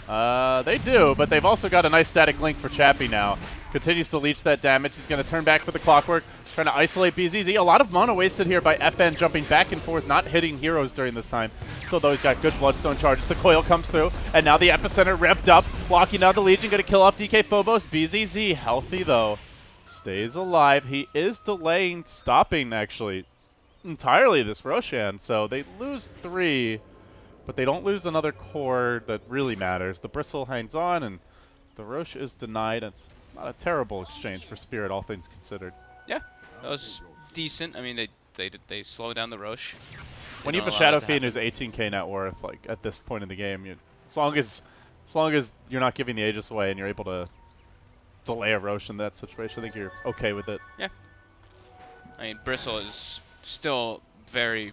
They do, but they've also got a nice static link for Chappie now. Continues to leech that damage. He's going to turn back for the Clockwork, trying to isolate BZZ. A lot of mana wasted here by FN, jumping back and forth, not hitting heroes during this time. Still, though, he's got good Bloodstone charges. The coil comes through, and now the Epicenter revved up, blocking out the Legion, going to kill off DK Phobos. BZZ, healthy, though, stays alive. He is delaying, stopping, actually, entirely this Roshan. So they lose 3. But they don't lose another core that really matters. The Bristle hangs on, and the Roche is denied. It's not a terrible exchange for Spirit, all things considered. Yeah, that was decent. I mean, they slow down the Roche. When you have a Shadow Fiend who's 18k net worth, like at this point in the game, as long as you're not giving the Aegis away and you're able to delay a Roche in that situation, I think you're okay with it. Yeah. I mean, Bristle is still very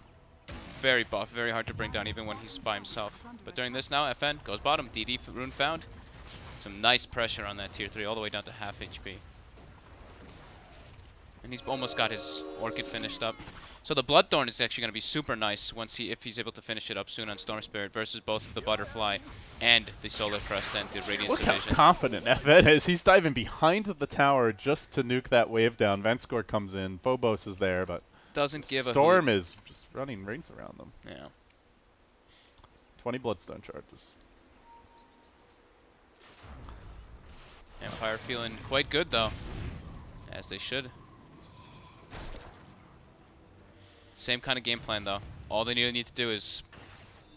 buff, very hard to bring down even when he's by himself. But during this now, FN goes bottom, DD rune found. Some nice pressure on that tier 3 all the way down to half HP. And he's almost got his Orchid finished up. So the Bloodthorn is actually going to be super nice if he's able to finish it up soon on Storm Spirit versus both of the Butterfly and the Solar Crest and the Radiance Look Evasion. how confident FN is. He's diving behind the tower just to nuke that wave down. Ventscore comes in. Phobos is there, but doesn't give Storm a hoot. is just running rings around them. Yeah. 20 Bloodstone charges. Empire feeling quite good though, as they should. Same kind of game plan though. All they need to do is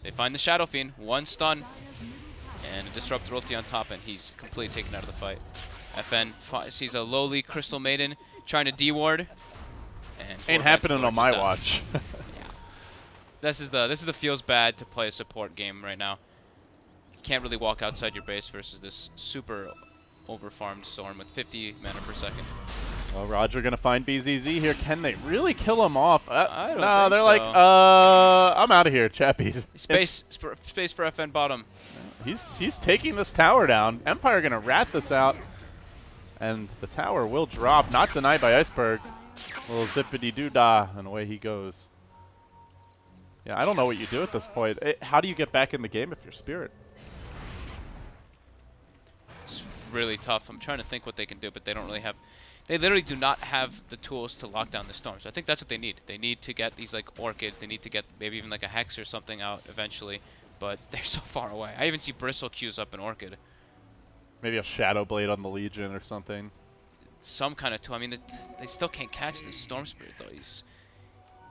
they find the Shadow Fiend, one stun, and a Disruptor ulti on top, and he's completely taken out of the fight. FN sees a lowly Crystal Maiden trying to D-ward. Ain't happening on my watch. Yeah. This is the feels bad to play a support game right now. You can't really walk outside your base versus this super overfarmed Storm with 50 mana per second. Well, Roger gonna find BZZ here. Can they really kill him off? I don't no, think they're so. like, I'm out of here, chappies. Space for FN bottom. He's taking this tower down. Empire gonna rat this out, and the tower will drop. Not denied by Iceberg. Little zippity doo dah, and away he goes. Yeah, I don't know what you do at this point. How do you get back in the game if you're Spirit? It's really tough. I'm trying to think what they can do, but they don't really have. They literally do not have the tools to lock down the storm. So I think that's what they need. They need to get these like orchids. They need to get maybe even like a hex or something out eventually. But they're so far away. I even see Bristle queues up an orchid. Maybe a Shadow Blade on the Legion or something. Some kind of tool. I mean, they still can't catch this Storm Spirit though. He's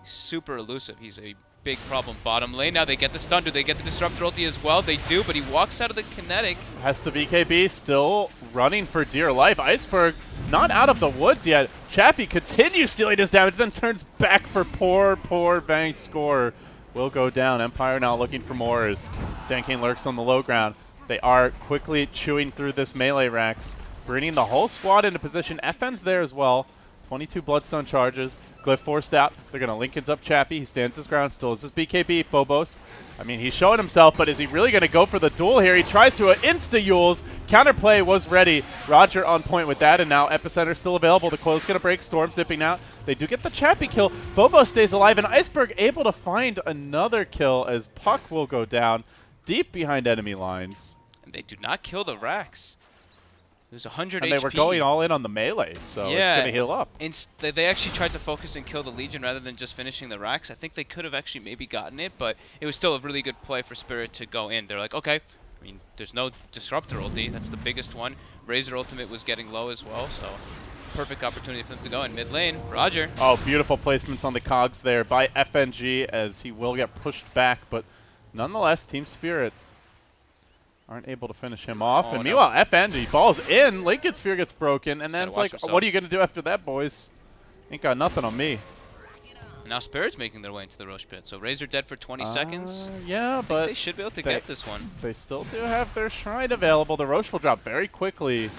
super elusive. He's a big problem. Bottom lane. Now they get the stun. Do they get the Disruptor ulti as well? They do, but he walks out of the kinetic. Has the BKB still running for dear life. Iceberg not out of the woods yet. Chappie continues stealing his damage, then turns back for poor Bang score. Will go down. Empire now looking for more as Sand King lurks on the low ground. They are quickly chewing through this melee racks, bringing the whole squad into position. FN's there as well. 22 Bloodstone charges. Glyph forced out. They're going to Lincoln's up Chappie. He stands his ground still. This is BKB. Phobos. I mean, he's showing himself, but is he really going to go for the duel here? He tries to insta-Yules. Counterplay was ready. Roger on point with that, and now Epicenter still available. The coil's going to break. Storm zipping out. They do get the Chappie kill. Phobos stays alive, and Iceberg able to find another kill as Puck will go down deep behind enemy lines. And they do not kill the racks. There's 100 and HP. they were going all in on the melee, so yeah, it's going to heal up. They actually tried to focus and kill the Legion rather than just finishing the racks. I think they could have actually maybe gotten it, but it was still a really good play for Spirit to go in. They're like, okay, I mean, there's no Disruptor ulti. That's the biggest one. Razor ultimate was getting low as well, so perfect opportunity for them to go in mid lane. Roger. Oh, beautiful placements on the cogs there by FNG as he will get pushed back, but nonetheless, Team Spirit aren't able to finish him off. Oh, and meanwhile, FNG falls in. Lincoln Sphere gets broken, and then it's like, yourself. what are you going to do after that, boys? Ain't got nothing on me. And now Spirit's making their way into the Roche pit. So Razor dead for 20 seconds. Yeah, but they should be able to get this one. They still do have their Shrine available. The Roche will drop very quickly.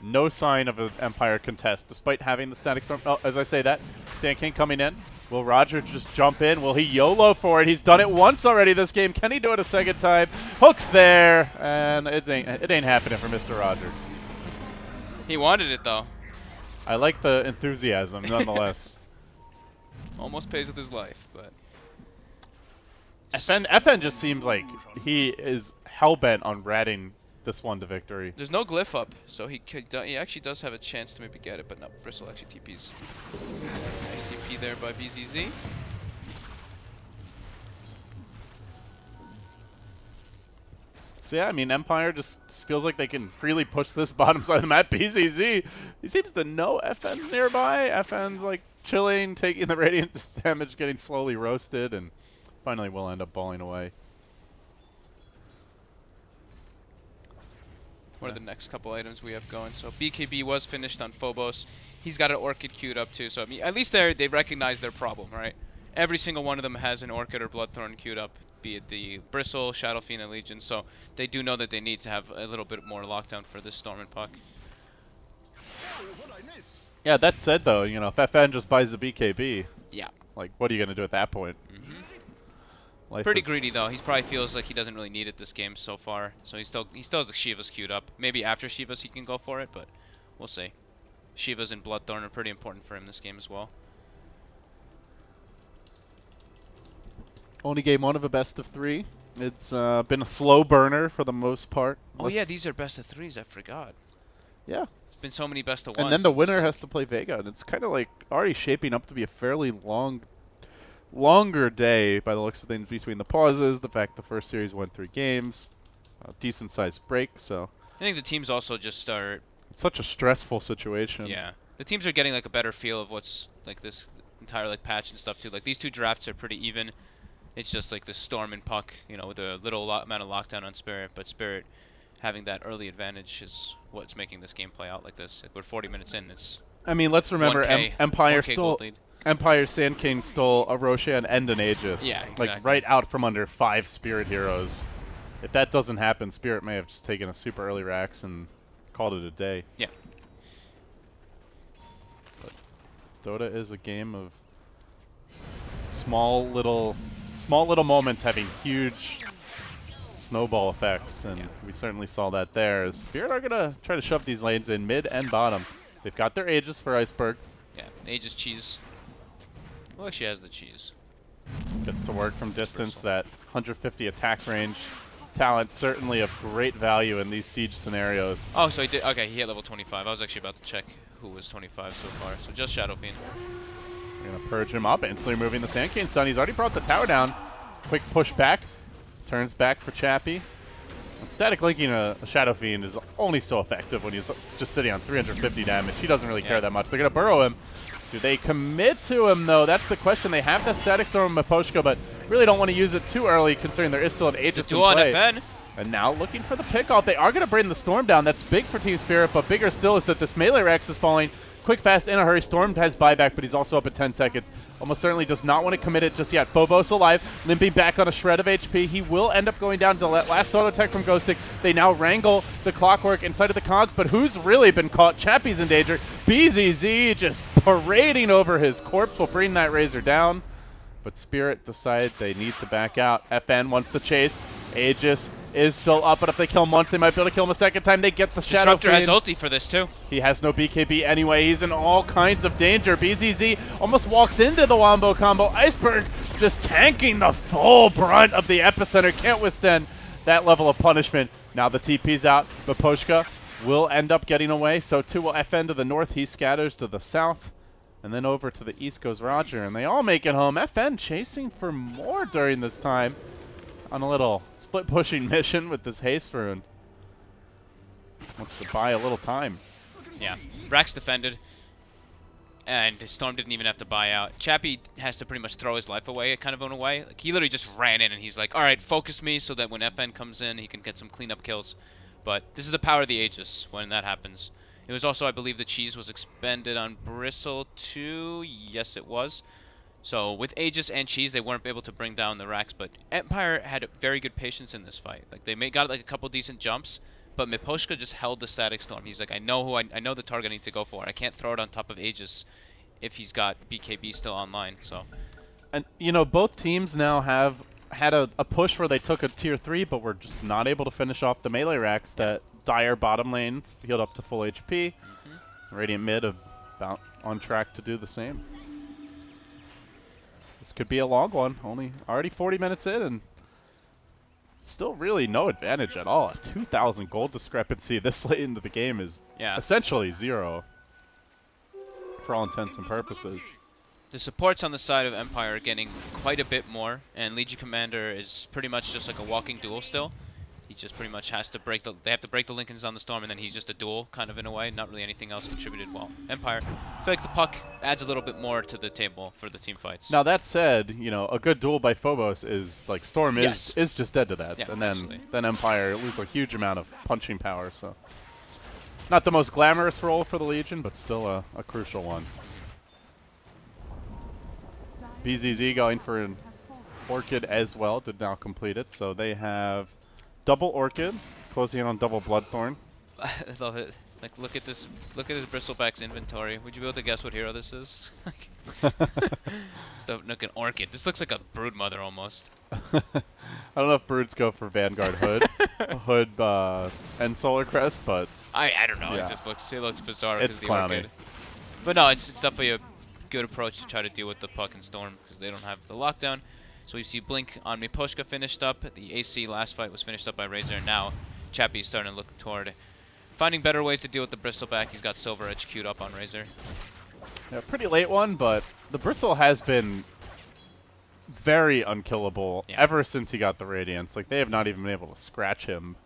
No sign of an Empire contest, despite having the Static Storm. Oh, as I say that, Sand King coming in. Will Roger just jump in? Will he YOLO for it? He's done it once already this game. Can he do it a second time? Hook's there, and it ain't happening for Mr. Roger. He wanted it, though. I like the enthusiasm, nonetheless. Almost pays with his life, but... FN just seems like he is hell-bent on ratting this one to victory. There's no glyph up, so he actually does have a chance to maybe get it, but no, Bristle actually TPs. Nice TP there by BZZ. So yeah, I mean, Empire just feels like they can freely push this bottom side of the map. BZZ, he seems to know FN's nearby. FN's like chilling, taking the radiant damage, getting slowly roasted, and finally will end up balling away. What are the next couple items we have going? So BKB was finished on Phobos. He's got an Orchid queued up too. So I mean, at least they recognize their problem, right? Every single one of them has an Orchid or Bloodthorn queued up, be it the Bristle, Shadow Fiend, and Legion. So they do know that they need to have a little bit more lockdown for this Storm and Puck. Yeah, that said though, you know, if FN just buys the BKB, yeah, like what are you gonna do at that point? Pretty greedy though. He probably feels like he doesn't really need it this game so far. So he still has the Shivas queued up. Maybe after Shivas he can go for it, but we'll see. Shivas and Bloodthorn are pretty important for him this game as well. Only game 1 of a best of 3. It's been a slow burner for the most part. Oh yeah, these are best of 3s. I forgot. Yeah. It's been so many best of 1s. And then the winner has to play Vega, and it's kind of like already shaping up to be a fairly longer day by the looks of things between the pauses, the fact the first series went 3 games, a decent sized break. So I think the teams also just are. It's such a stressful situation. Yeah, the teams are getting like a better feel of what's like this entire like patch and stuff too. Like these 2 drafts are pretty even. It's just like the Storm and Puck, you know, with a little amount of lockdown on Spirit, but Spirit having that early advantage is what's making this game play out like this. We're 40 minutes in. It's. I mean, let's remember Empire stole. Empire Sand King stole a Roshan and an Aegis. Yeah, exactly. Like right out from under 5 Spirit heroes. If that doesn't happen, Spirit may have just taken a super early Rax and called it a day. Yeah. But Dota is a game of small little moments having huge snowball effects, and we certainly saw that there. As Spirit are gonna try to shove these lanes in mid and bottom. They've got their Aegis for Iceberg. Yeah, Aegis cheese. Well, she has the cheese. Gets to work from distance. That 150 attack range talent certainly of great value in these siege scenarios. Oh, so he did. Okay, he hit level 25. I was actually about to check who was 25 so far. So just Shadow Fiend. We're gonna purge him up, instantly removing the Sand King stun. He's already brought the tower down. Quick push back. Turns back for Chappie. And static linking a Shadow Fiend is only so effective when he's just sitting on 350 damage. He doesn't really care that much. They're gonna burrow him. Do they commit to him, though? That's the question. They have the Static Storm Miposhka, but really don't want to use it too early, considering there is still an Aegis in play. FN. And now looking for the pickoff. They are going to bring the Storm down. That's big for Team Spirit, but bigger still is that this melee Rex is falling. Quick, fast, in a hurry. Storm has buyback, but he's also up at 10 seconds. Almost certainly does not want to commit it just yet. Phobos alive, limping back on a shred of HP. He will end up going down to that last auto attack from Ghostic. They now wrangle the Clockwork inside of the cogs, but who's really been caught? Chappie's in danger. BZZ just parading over his corpse will bring that Razor down. But Spirit decide they need to back out. FN wants to chase. Aegis is still up, but if they kill him once, they might be able to kill him a second time. They get the Shadow Disruptor Fiend. has ulti for this too. He has no BKB anyway. He's in all kinds of danger. BZZ almost walks into the Wombo combo. Iceberg just tanking the full brunt of the epicenter. Can't withstand that level of punishment. Now the TP's out. Miposhka will end up getting away. So too will FN to the north. He scatters to the south. And then over to the east goes Roger. And they all make it home. FN chasing for more during this time on a little split pushing mission with this haste rune. Wants to buy a little time. Yeah. Rax defended. And Storm didn't even have to buy out. Chappie has to pretty much throw his life away, kind of in a way. Like, he literally just ran in and he's like, alright, focus me so that when FN comes in, he can get some cleanup kills. But this is the power of the Aegis when that happens. It was also, I believe, the cheese was expended on Bristle too. Yes, it was. So with Aegis and cheese, they weren't able to bring down the Rax, but Empire had very good patience in this fight. Like they got like a couple decent jumps, but Miposhka just held the Static Storm. He's like, I know the target I need to go for. I can't throw it on top of Aegis if he's got BKB still online. So, and you know, both teams now have had a push where they took a tier 3, but were just not able to finish off the melee Rax. That dire bottom lane healed up to full HP. Radiant mid about on track to do the same. This could be a long one. Already 40 minutes in, and still really no advantage at all. A 2,000 gold discrepancy this late into the game is essentially 0 for all intents and purposes. The supports on the side of Empire are getting quite a bit more, and Legion Commander is pretty much just like a walking duel still. He just pretty much has to break they have to break the Lincolns on the Storm, and then he's just a duel kind of in a way. Not really anything else contributed well. Empire, I feel like the Puck adds a little bit more to the table for the team fights. Now that said, you know, a good duel by Phobos is like Storm is just dead to that, and then Empire lose a huge amount of punching power. So not the most glamorous role for the Legion, but still a crucial one. BZZ going for an Orchid as well, did now complete it, so they have double Orchid, closing in on double Bloodthorn. I love it. Like, look at this Bristleback's inventory. Would you be able to guess what hero this is? Just looking Orchid. This looks like a Broodmother almost. I don't know if birds go for Vanguard Hood, Hood, and Solar Crest, but I don't know. yeah. It looks bizarre It's because the clowny. Orchid. But no, it's definitely a good approach to try to deal with the Puck and Storm because they don't have the lockdown. So we see Blink on Miposhka finished up. The AC last fight was finished up by Razor, and now Chappie's starting to look toward finding better ways to deal with the Bristleback. He's got Silver Edge queued up on Razor. Yeah, pretty late one, but the Bristle has been very unkillable ever since he got the Radiance. Like, they have not even been able to scratch him.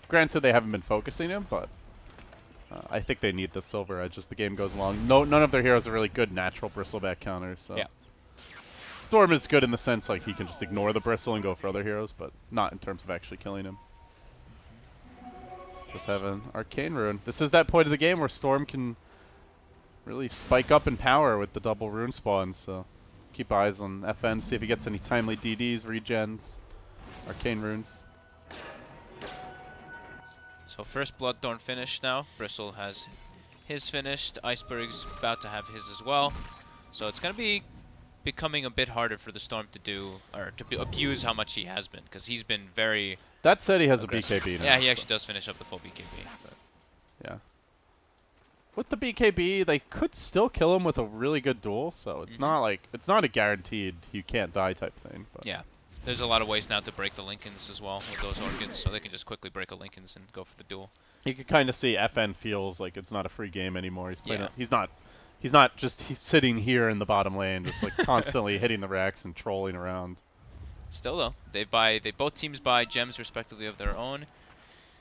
Granted, they haven't been focusing him, but I think they need the Silver Edge as the game goes along. None of their heroes are really good natural Bristleback counters, so... Yeah. Storm is good in the sense, like, he can just ignore the Bristle and go for other heroes, but not in terms of actually killing him. Just have an Arcane Rune. This is that point of the game where Storm can really spike up in power with the double rune spawn, so keep eyes on FN, see if he gets any timely DDs, regens, Arcane Runes. So first Bloodthorn finished now. Bristle has his finished. Iceberg's about to have his as well. So it's going to be becoming a bit harder for the Storm to do, or to abuse how much he has been, because he's been very... That said, he has aggressive. a BKB now. Yeah, he actually does finish up the full BKB. But. Yeah. With the BKB, they could still kill him with a really good duel, so it's not like, it's not a guaranteed you can't die type thing. But Yeah. There's a lot of ways now to break the Lincolns as well with those Orchids, so they can just quickly break a Lincolns and go for the duel. You can kind of see FN feels like it's not a free game anymore. He's playing he's not just sitting here in the bottom lane, just like constantly hitting the racks and trolling around. Still though, they both teams buy gems respectively of their own,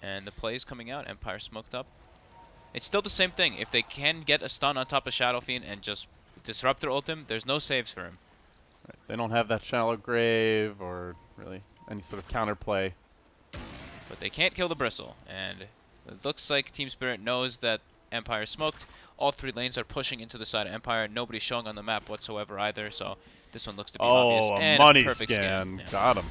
and the plays coming out. Empire smoked up. It's still the same thing. If they can get a stun on top of Shadow Fiend and just disrupt their ultim, there's no saves for him. Right. They don't have that shallow grave or really any sort of counterplay. But they can't kill the Bristle, and it looks like Team Spirit knows that Empire smoked. All three lanes are pushing into the side of Empire. Nobody's showing on the map whatsoever either, so this one looks to be obvious. Oh, and money perfect scan. Yeah. Got him.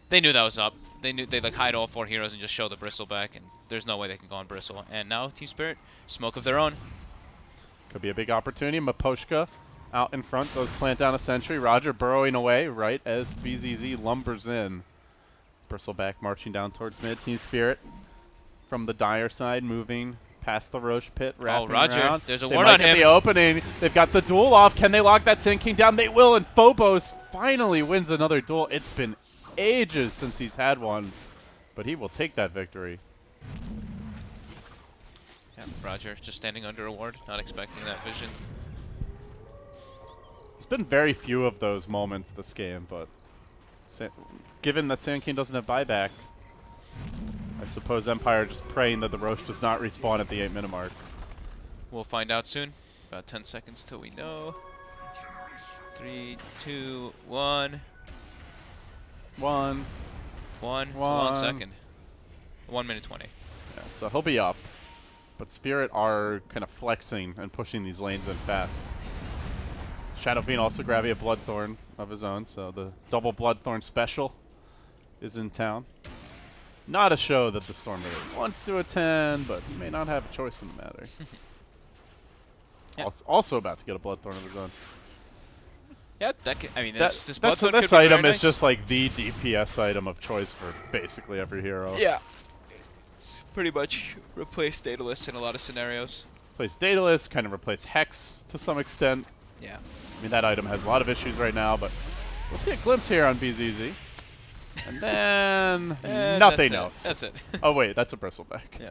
They knew that was up. They knew they'd like hide all four heroes and just show the Bristle back, and there's no way they can go on Bristle. And now Team Spirit, smoke of their own. Could be a big opportunity. Miposhka out in front, does plant down a sentry. Roger burrowing away right as BZZ lumbers in. Bristleback marching down towards mid. Team Spirit from the Dire side moving past the Roche pit, wrapping Roger, around. there's a They ward might on get him. the opening. They've got the duel off. Can they lock that Sand King down? They will, and Phobos finally wins another duel. It's been ages since he's had one, but he will take that victory. Yeah, Roger just standing under a ward, not expecting that vision. There's been very few of those moments this game, but given that Sand King doesn't have buyback, I suppose Empire just praying that the Roche does not respawn at the 8-minute mark. We'll find out soon. About 10 seconds till we know. 3, 2, 1. 1. It's a long second. 1 minute 20. Yeah, so he'll be up. But Spirit are kind of flexing and pushing these lanes in fast. Shadow Fiend also grabbing a Bloodthorn of his own, so the double Bloodthorn special is in town. Not a show that the Storm really wants to attend, but may not have a choice in the matter. Yeah. Also about to get a Bloodthorn of his own. Yeah, I mean, this This Bloodthorn could be item very is nice. just like the DPS item of choice for basically every hero. Yeah. It's pretty much replaced Daedalus in a lot of scenarios. Replace Daedalus, kind of replace Hex to some extent. Yeah. I mean, that item has a lot of issues right now, but we'll see a glimpse here on BZZ. And then And nothing that's else. It. That's it. Oh, wait, that's a Bristleback. Yeah.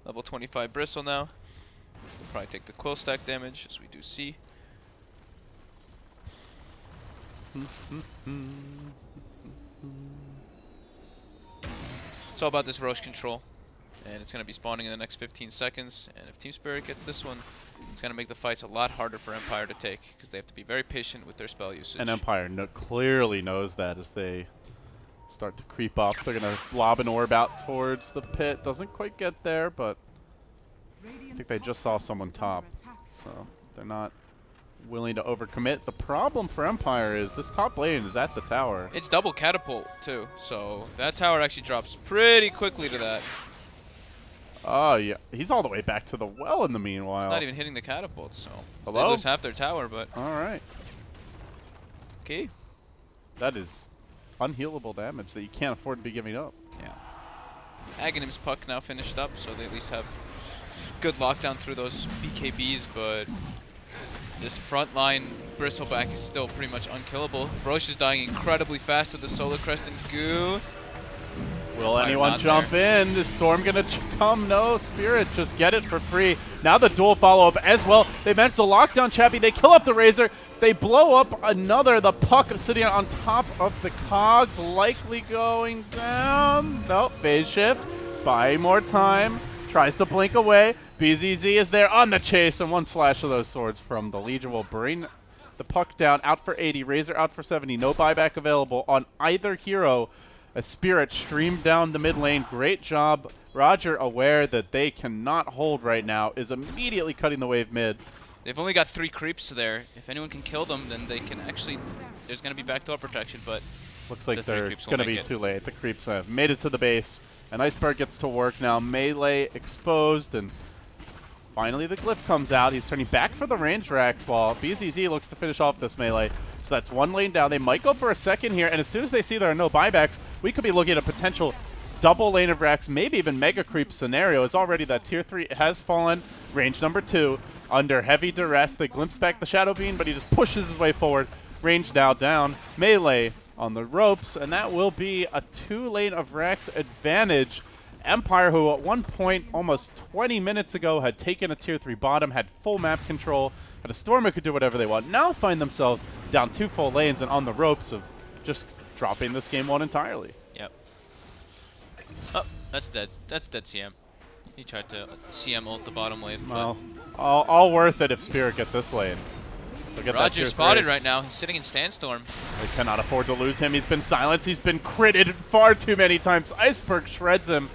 Level 25 Bristle now. We'll probably take the Quill Stack damage, as we do see. It's all about this Roche control. And it's going to be spawning in the next 15 seconds. And if Team Spirit gets this one, it's going to make the fights a lot harder for Empire to take, because they have to be very patient with their spell usage. And Empire clearly knows that as they start to creep up. They're going to lob an orb out towards the pit. Doesn't quite get there, but I think they just saw someone top. So they're not willing to overcommit. The problem for Empire is this top lane is at the tower. It's double catapult, too. So that tower actually drops pretty quickly to that. Oh, yeah. He's all the way back to the well in the meanwhile. It's not even hitting the catapult, so Hello? they lose half their tower, but All right. okay. That is unhealable damage that you can't afford to be giving up. Yeah. Aghanim's puck now finished up, so they at least have good lockdown through those BKBs, but this front line Bristleback is still pretty much unkillable. Roche is dying incredibly fast to the Solar Crest and Goo. Will anyone jump in? Is Storm gonna come? No, Spirit just get it for free. Now the dual follow-up as well. They managed to lock down Chappie. They kill up the Razor. They blow up another. The puck sitting on top of the cogs, likely going down. Nope, phase shift. Buying more time. Tries to blink away. BZZ is there on the chase, and one slash of those swords from the Legion will bring the puck down. Out for 80. Razor out for 70. No buyback available on either hero. A Spirit streamed down the mid lane. Great job. Roger, aware that they cannot hold right now, is immediately cutting the wave mid. They've only got 3 creeps there. If anyone can kill them, then they can actually... There's going to be backdoor protection, but... Looks like they're going to be too late. The creeps have made it to the base. And Iceberg gets to work now. Melee exposed, and finally the glyph comes out. He's turning back for the range racks while BZZ looks to finish off this melee. So that's one lane down. They might go for a second here, and as soon as they see there are no buybacks, we could be looking at a potential double lane of racks, maybe even mega creep scenario. It's already that tier 3 has fallen. Range number 2 under heavy duress. They glimpse back the Shadow Beam, but he just pushes his way forward. Range now down. Melee on the ropes, and that will be a 2-lane of racks advantage. Empire, who at one point almost 20 minutes ago had taken a tier 3 bottom, had full map control, had a Storm who could do whatever they want, now find themselves down 2 full lanes and on the ropes of just dropping this game 1 entirely. Yep. Oh, that's dead. That's dead CM. He tried to CM ult the bottom wave. Well, all worth it if Spirit get this lane. Roger spotted right now. He's sitting in Sandstorm. They cannot afford to lose him. He's been silenced. He's been critted far too many times. Iceberg shreds him.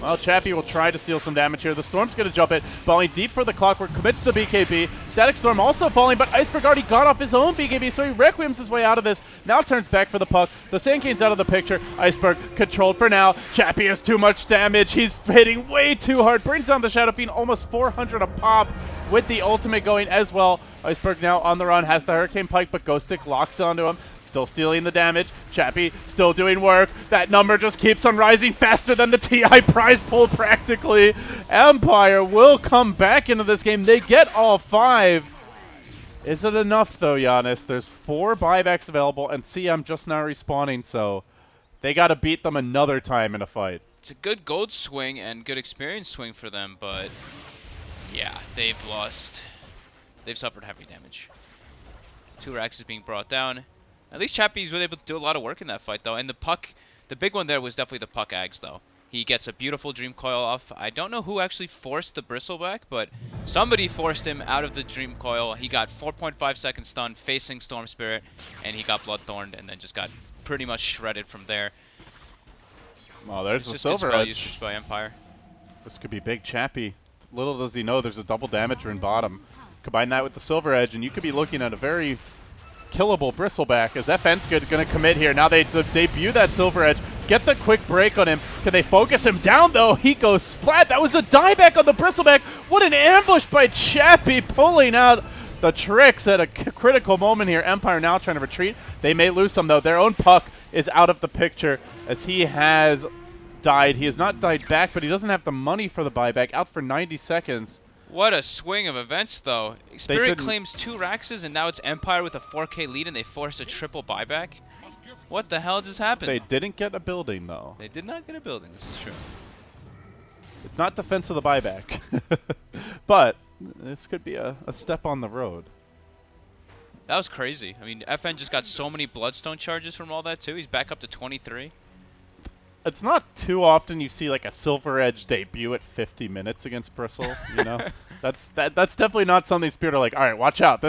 Well, Chappie will try to steal some damage here. The Storm's going to jump it. Falling deep for the Clockwork. Commits the BKB. Static Storm also falling, but Iceberg already got off his own BKB, so he Requiems his way out of this. Now turns back for the puck. The Sand King's out of the picture. Iceberg controlled for now. Chappie has too much damage. He's hitting way too hard. Brings down the Shadow Fiend. Almost 400 a pop with the ultimate going as well. Iceberg now on the run. Has the Hurricane Pike, but Ghost Stick locks onto him. Still stealing the damage. Chappie still doing work. That number just keeps on rising faster than the TI prize pool practically. Empire will come back into this game. They get all 5. Is it enough though, Giannis? There's 4 buybacks available and CM just now respawning, so they got to beat them another time in a fight. It's a good gold swing and good experience swing for them, but yeah, they've lost. They've suffered heavy damage. 2 racks is being brought down. At least Chappie's really able to do a lot of work in that fight, though. And the puck, the big one there was definitely the puck Ags, though. He gets a beautiful Dream Coil off. I don't know who actually forced the Bristleback, but somebody forced him out of the Dream Coil. He got 4.5 second stun facing Storm Spirit, and he got Bloodthorned, and then just got pretty much shredded from there. Well, there's the Silver Edge. Usage by Empire. This could be big Chappie. Little does he know there's a double damager in bottom. Combine that with the Silver Edge, and you could be looking at a very killable Bristleback, as FN's going to commit here. Now they debut that Silver Edge, get the quick break on him. Can they focus him down, though? He goes flat. That was a dieback on the Bristleback. What an ambush by Chappie, pulling out the tricks at a critical moment here. Empire now trying to retreat. They may lose some, though. Their own puck is out of the picture, as he has died. He has not died back, but he doesn't have the money for the buyback. Out for 90 seconds. What a swing of events, though. Spirit claims 2 Raxes, and now it's Empire with a 4K lead, and they forced a triple buyback. What the hell just happened? They didn't get a building, though. They did not get a building. This is true. It's not defense of the buyback. But this could be a step on the road. That was crazy. I mean, FN just got so many Bloodstone charges from all that, too. He's back up to 23. It's not too often you see like a Silver Edge debut at 50 minutes against Bristle, you know? That's definitely not something Spirit are like, all right, watch out.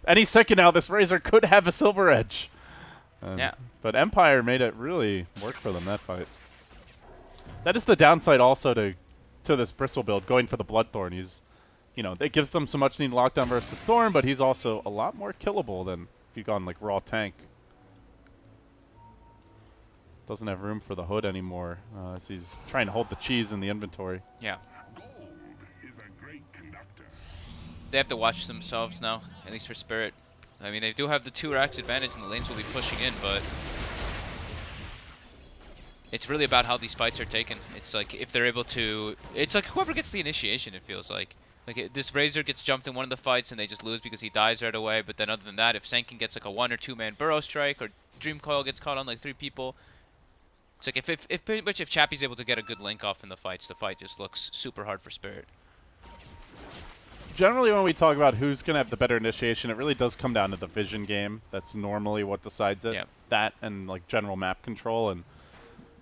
Any second now, this Razor could have a Silver Edge. Yeah. But Empire made it really work for them, that fight. That is the downside also to this Bristle build, going for the Bloodthorn. He's, you know, it gives them so much needed lockdown versus the Storm, but he's also a lot more killable than if you've gone like raw tank. Doesn't have room for the hood anymore, as he's trying to hold the cheese in the inventory. Yeah. They have to watch themselves now, at least for Spirit. I mean, they do have the 2 racks advantage, and the lanes will be pushing in, but it's really about how these fights are taken. It's like if they're able to, it's like whoever gets the initiation, it feels like. This Razor gets jumped in one of the fights and they just lose because he dies right away. But then other than that, if Sankin gets like a 1 or 2 man burrow strike, or Dream Coil gets caught on like 3 people, it's like if pretty much if Chappie's able to get a good link off in the fights, the fight just looks super hard for Spirit. Generally, when we talk about who's going to have the better initiation, it really does come down to the vision game. That's normally what decides it. Yeah. That and like general map control. And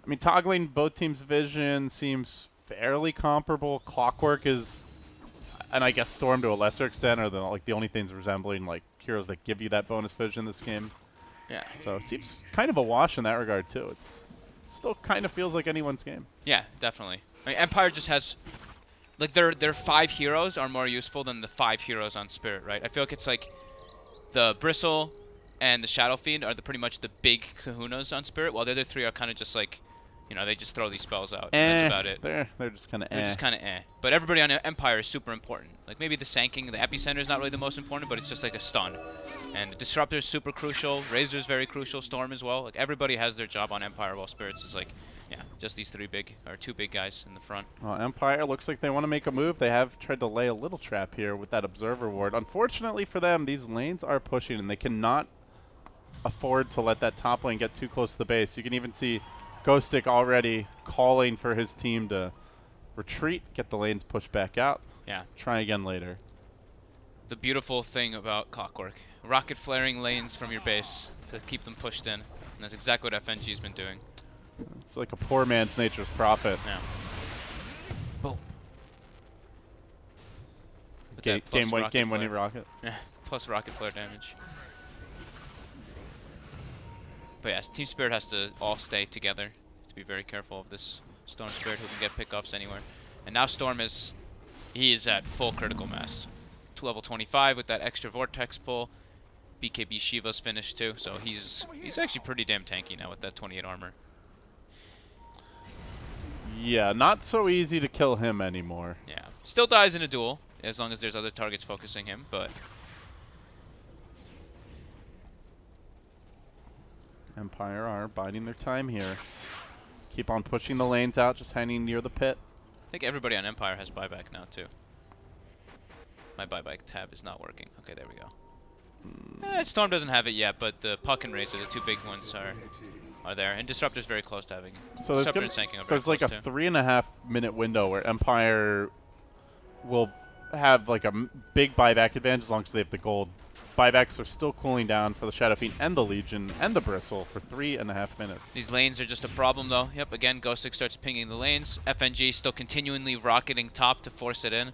I mean, toggling both teams' vision seems fairly comparable. Clockwork is, and I guess Storm to a lesser extent, are like the only things resembling like heroes that give you that bonus vision in this game. Yeah. So it seems kind of a wash in that regard too. It still kind of feels like anyone's game. Yeah, definitely. I mean, Empire just has, like, their 5 heroes are more useful than the 5 heroes on Spirit, right? I feel like it's like the Bristle and the Shadow Fiend are pretty much the big kahunas on Spirit, while the other 3 are kind of just like, you know, they just throw these spells out. That's about it. They're just kind of They're just kind of eh. But everybody on Empire is super important. Like, maybe the Sanking, the Epicenter is not really the most important, but it's just like a stun. And the Disruptor is super crucial. Razor is very crucial. Storm as well. Like, everybody has their job on Empire, while Spirits is like, yeah, just these 2 big guys in the front. Well, Empire looks like they want to make a move. They have tried to lay a little trap here with that Observer Ward. Unfortunately for them, these lanes are pushing, and they cannot afford to let that top lane get too close to the base. You can even see Ghostic already calling for his team to retreat, get the lanes pushed back out. Yeah. Try again later. The beautiful thing about Clockwork. Rocket flaring lanes from your base to keep them pushed in. And that's exactly what FNG's been doing. It's like a poor man's nature's prophet. Yeah. Boom. Game winning rocket. Yeah, plus rocket flare damage. But yes, Team Spirit has to all stay together to be very careful of this Storm Spirit who can get pickoffs anywhere. And now Storm is at full critical mass. To level 25 with that extra Vortex pull. BKB Shiva's finished too, so he's actually pretty damn tanky now with that 28 armor. Yeah, not so easy to kill him anymore. Yeah. Still dies in a duel, as long as there's other targets focusing him, but... Empire are biding their time here. Keep on pushing the lanes out, just hanging near the pit. I think everybody on Empire has buyback now, too. My buyback tab is not working. Okay, there we go. Storm doesn't have it yet, but the Puck and Razor, the 2 big ones, are there. And Disruptor's very close to having it. So there's like a 3.5 minute window where Empire will have like a big buyback advantage as long as they have the gold. Buybacks are still cooling down for the Shadow Fiend and the Legion and the Bristle for 3.5 minutes. These lanes are just a problem, though. Yep, again, Ghostic starts pinging the lanes. FNG still continually rocketing top to force it in.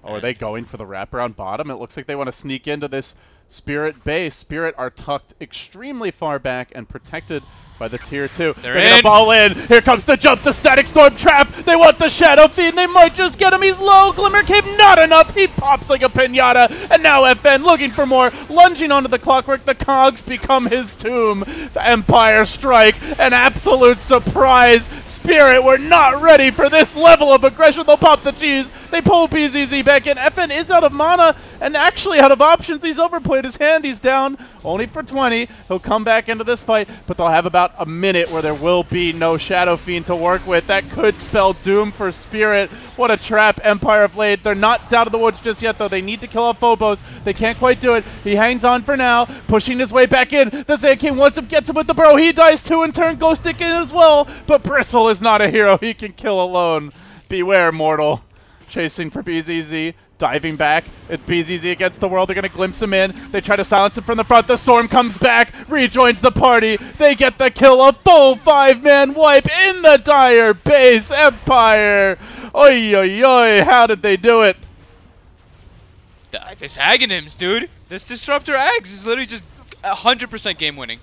Oh, are they going for the wraparound bottom? It looks like they want to sneak into this Spirit base. Spirit are tucked extremely far back and protected by the tier 2. They're gonna ball in. Here comes the jump, the Static Storm trap. They want the Shadow Fiend. They might just get him. He's low. Glimmer Cape, not enough. He pops like a pinata. And now FN looking for more. Lunging onto the Clockwork. The cogs become his tomb. The Empire strike. An absolute surprise. Spirit were not ready for this level of aggression. They'll pop the cheese. They pull BZZ back in. FN is out of mana and actually out of options. He's overplayed his hand. He's down only for 20. He'll come back into this fight, but they'll have about a minute where there will be no Shadow Fiend to work with. That could spell doom for Spirit. What a trap Empire have laid. They're not down to the woods just yet, though. They need to kill off Phobos. They can't quite do it. He hangs on for now, pushing his way back in. The Sand King wants him, gets him with the bro. He dies too in turn. Ghostic in as well, but Bristle is not a hero. He can kill alone. Beware, mortal. Chasing for BZZ, diving back. It's BZZ against the world. They're going to glimpse him in. They try to silence him from the front. The Storm comes back, rejoins the party. They get the kill. A full 5-man wipe in the dire base. Empire. Oi, oi, oi. How did they do it? This Aghanims, dude. This Disruptor Ags is literally just 100% game winning.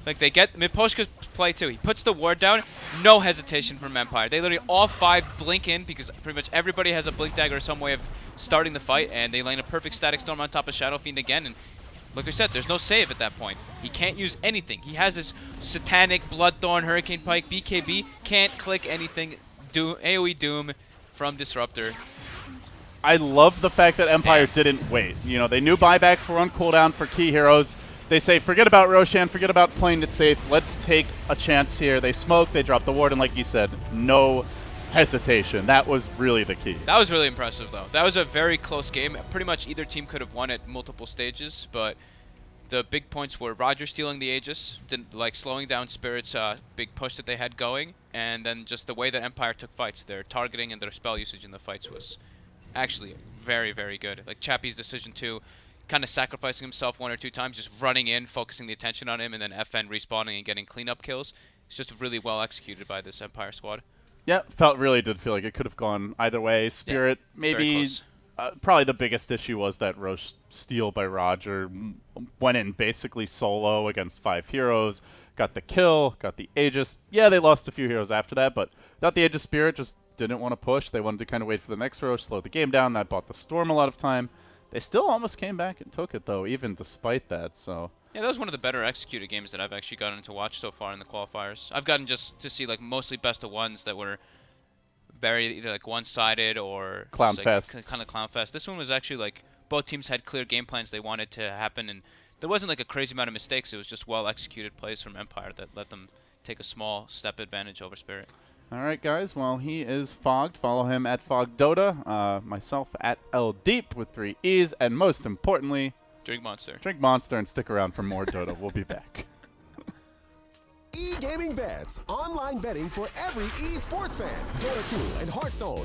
Like, they get Miposhka's play too. He puts the ward down, no hesitation from Empire. They literally all 5 blink in because pretty much everybody has a blink dagger or some way of starting the fight, and they land a perfect Static Storm on top of Shadow Fiend again. And like I said, there's no save at that point. He can't use anything. He has this satanic Bloodthorn, Hurricane Pike, BKB, can't click anything. AoE Doom from Disruptor. I love the fact that Empire didn't wait. You know, they knew buybacks were on cooldown for key heroes. They say, forget about Roshan, forget about playing it safe. Let's take a chance here. They smoke, they drop the ward, and like you said, no hesitation. That was really the key. That was really impressive, though. That was a very close game. Pretty much either team could have won at multiple stages, but the big points were Roger stealing the Aegis, like slowing down Spirit's big push that they had going, and then just the way that Empire took fights. Their targeting and their spell usage in the fights was actually very, very good. Like Chappie's decision to kind of sacrificing himself 1 or 2 times, just running in, focusing the attention on him, and then FN respawning and getting cleanup kills. It's just really well executed by this Empire squad. Yeah, really did feel like it could have gone either way. Spirit, yeah, maybe, probably the biggest issue was that Roche steal by Roger went in basically solo against 5 heroes, got the kill, got the Aegis. Yeah, they lost a few heroes after that, but without the Aegis, Spirit just didn't want to push. They wanted to kind of wait for the next Roche, slow the game down. That bought the Storm a lot of time. They still almost came back and took it, though, even despite that, so... Yeah, that was one of the better executed games that I've actually gotten to watch so far in the qualifiers. I've gotten just to see, like, mostly best of ones that were very, either, like, one-sided or... Clown fest. Like, kind of clown fest. This one was actually, like, both teams had clear game plans they wanted to happen, and there wasn't, like, a crazy amount of mistakes. It was just well-executed plays from Empire that let them take a small step advantage over Spirit. All right, guys. Well, he is Fogged. Follow him at FoggedDota. Myself at LDeep with 3 E's. And most importantly, Drink Monster. Drink Monster and stick around for more Dota. We'll be back. E-Gaming Bets. Online betting for every esports fan. Dota 2 and Hearthstone.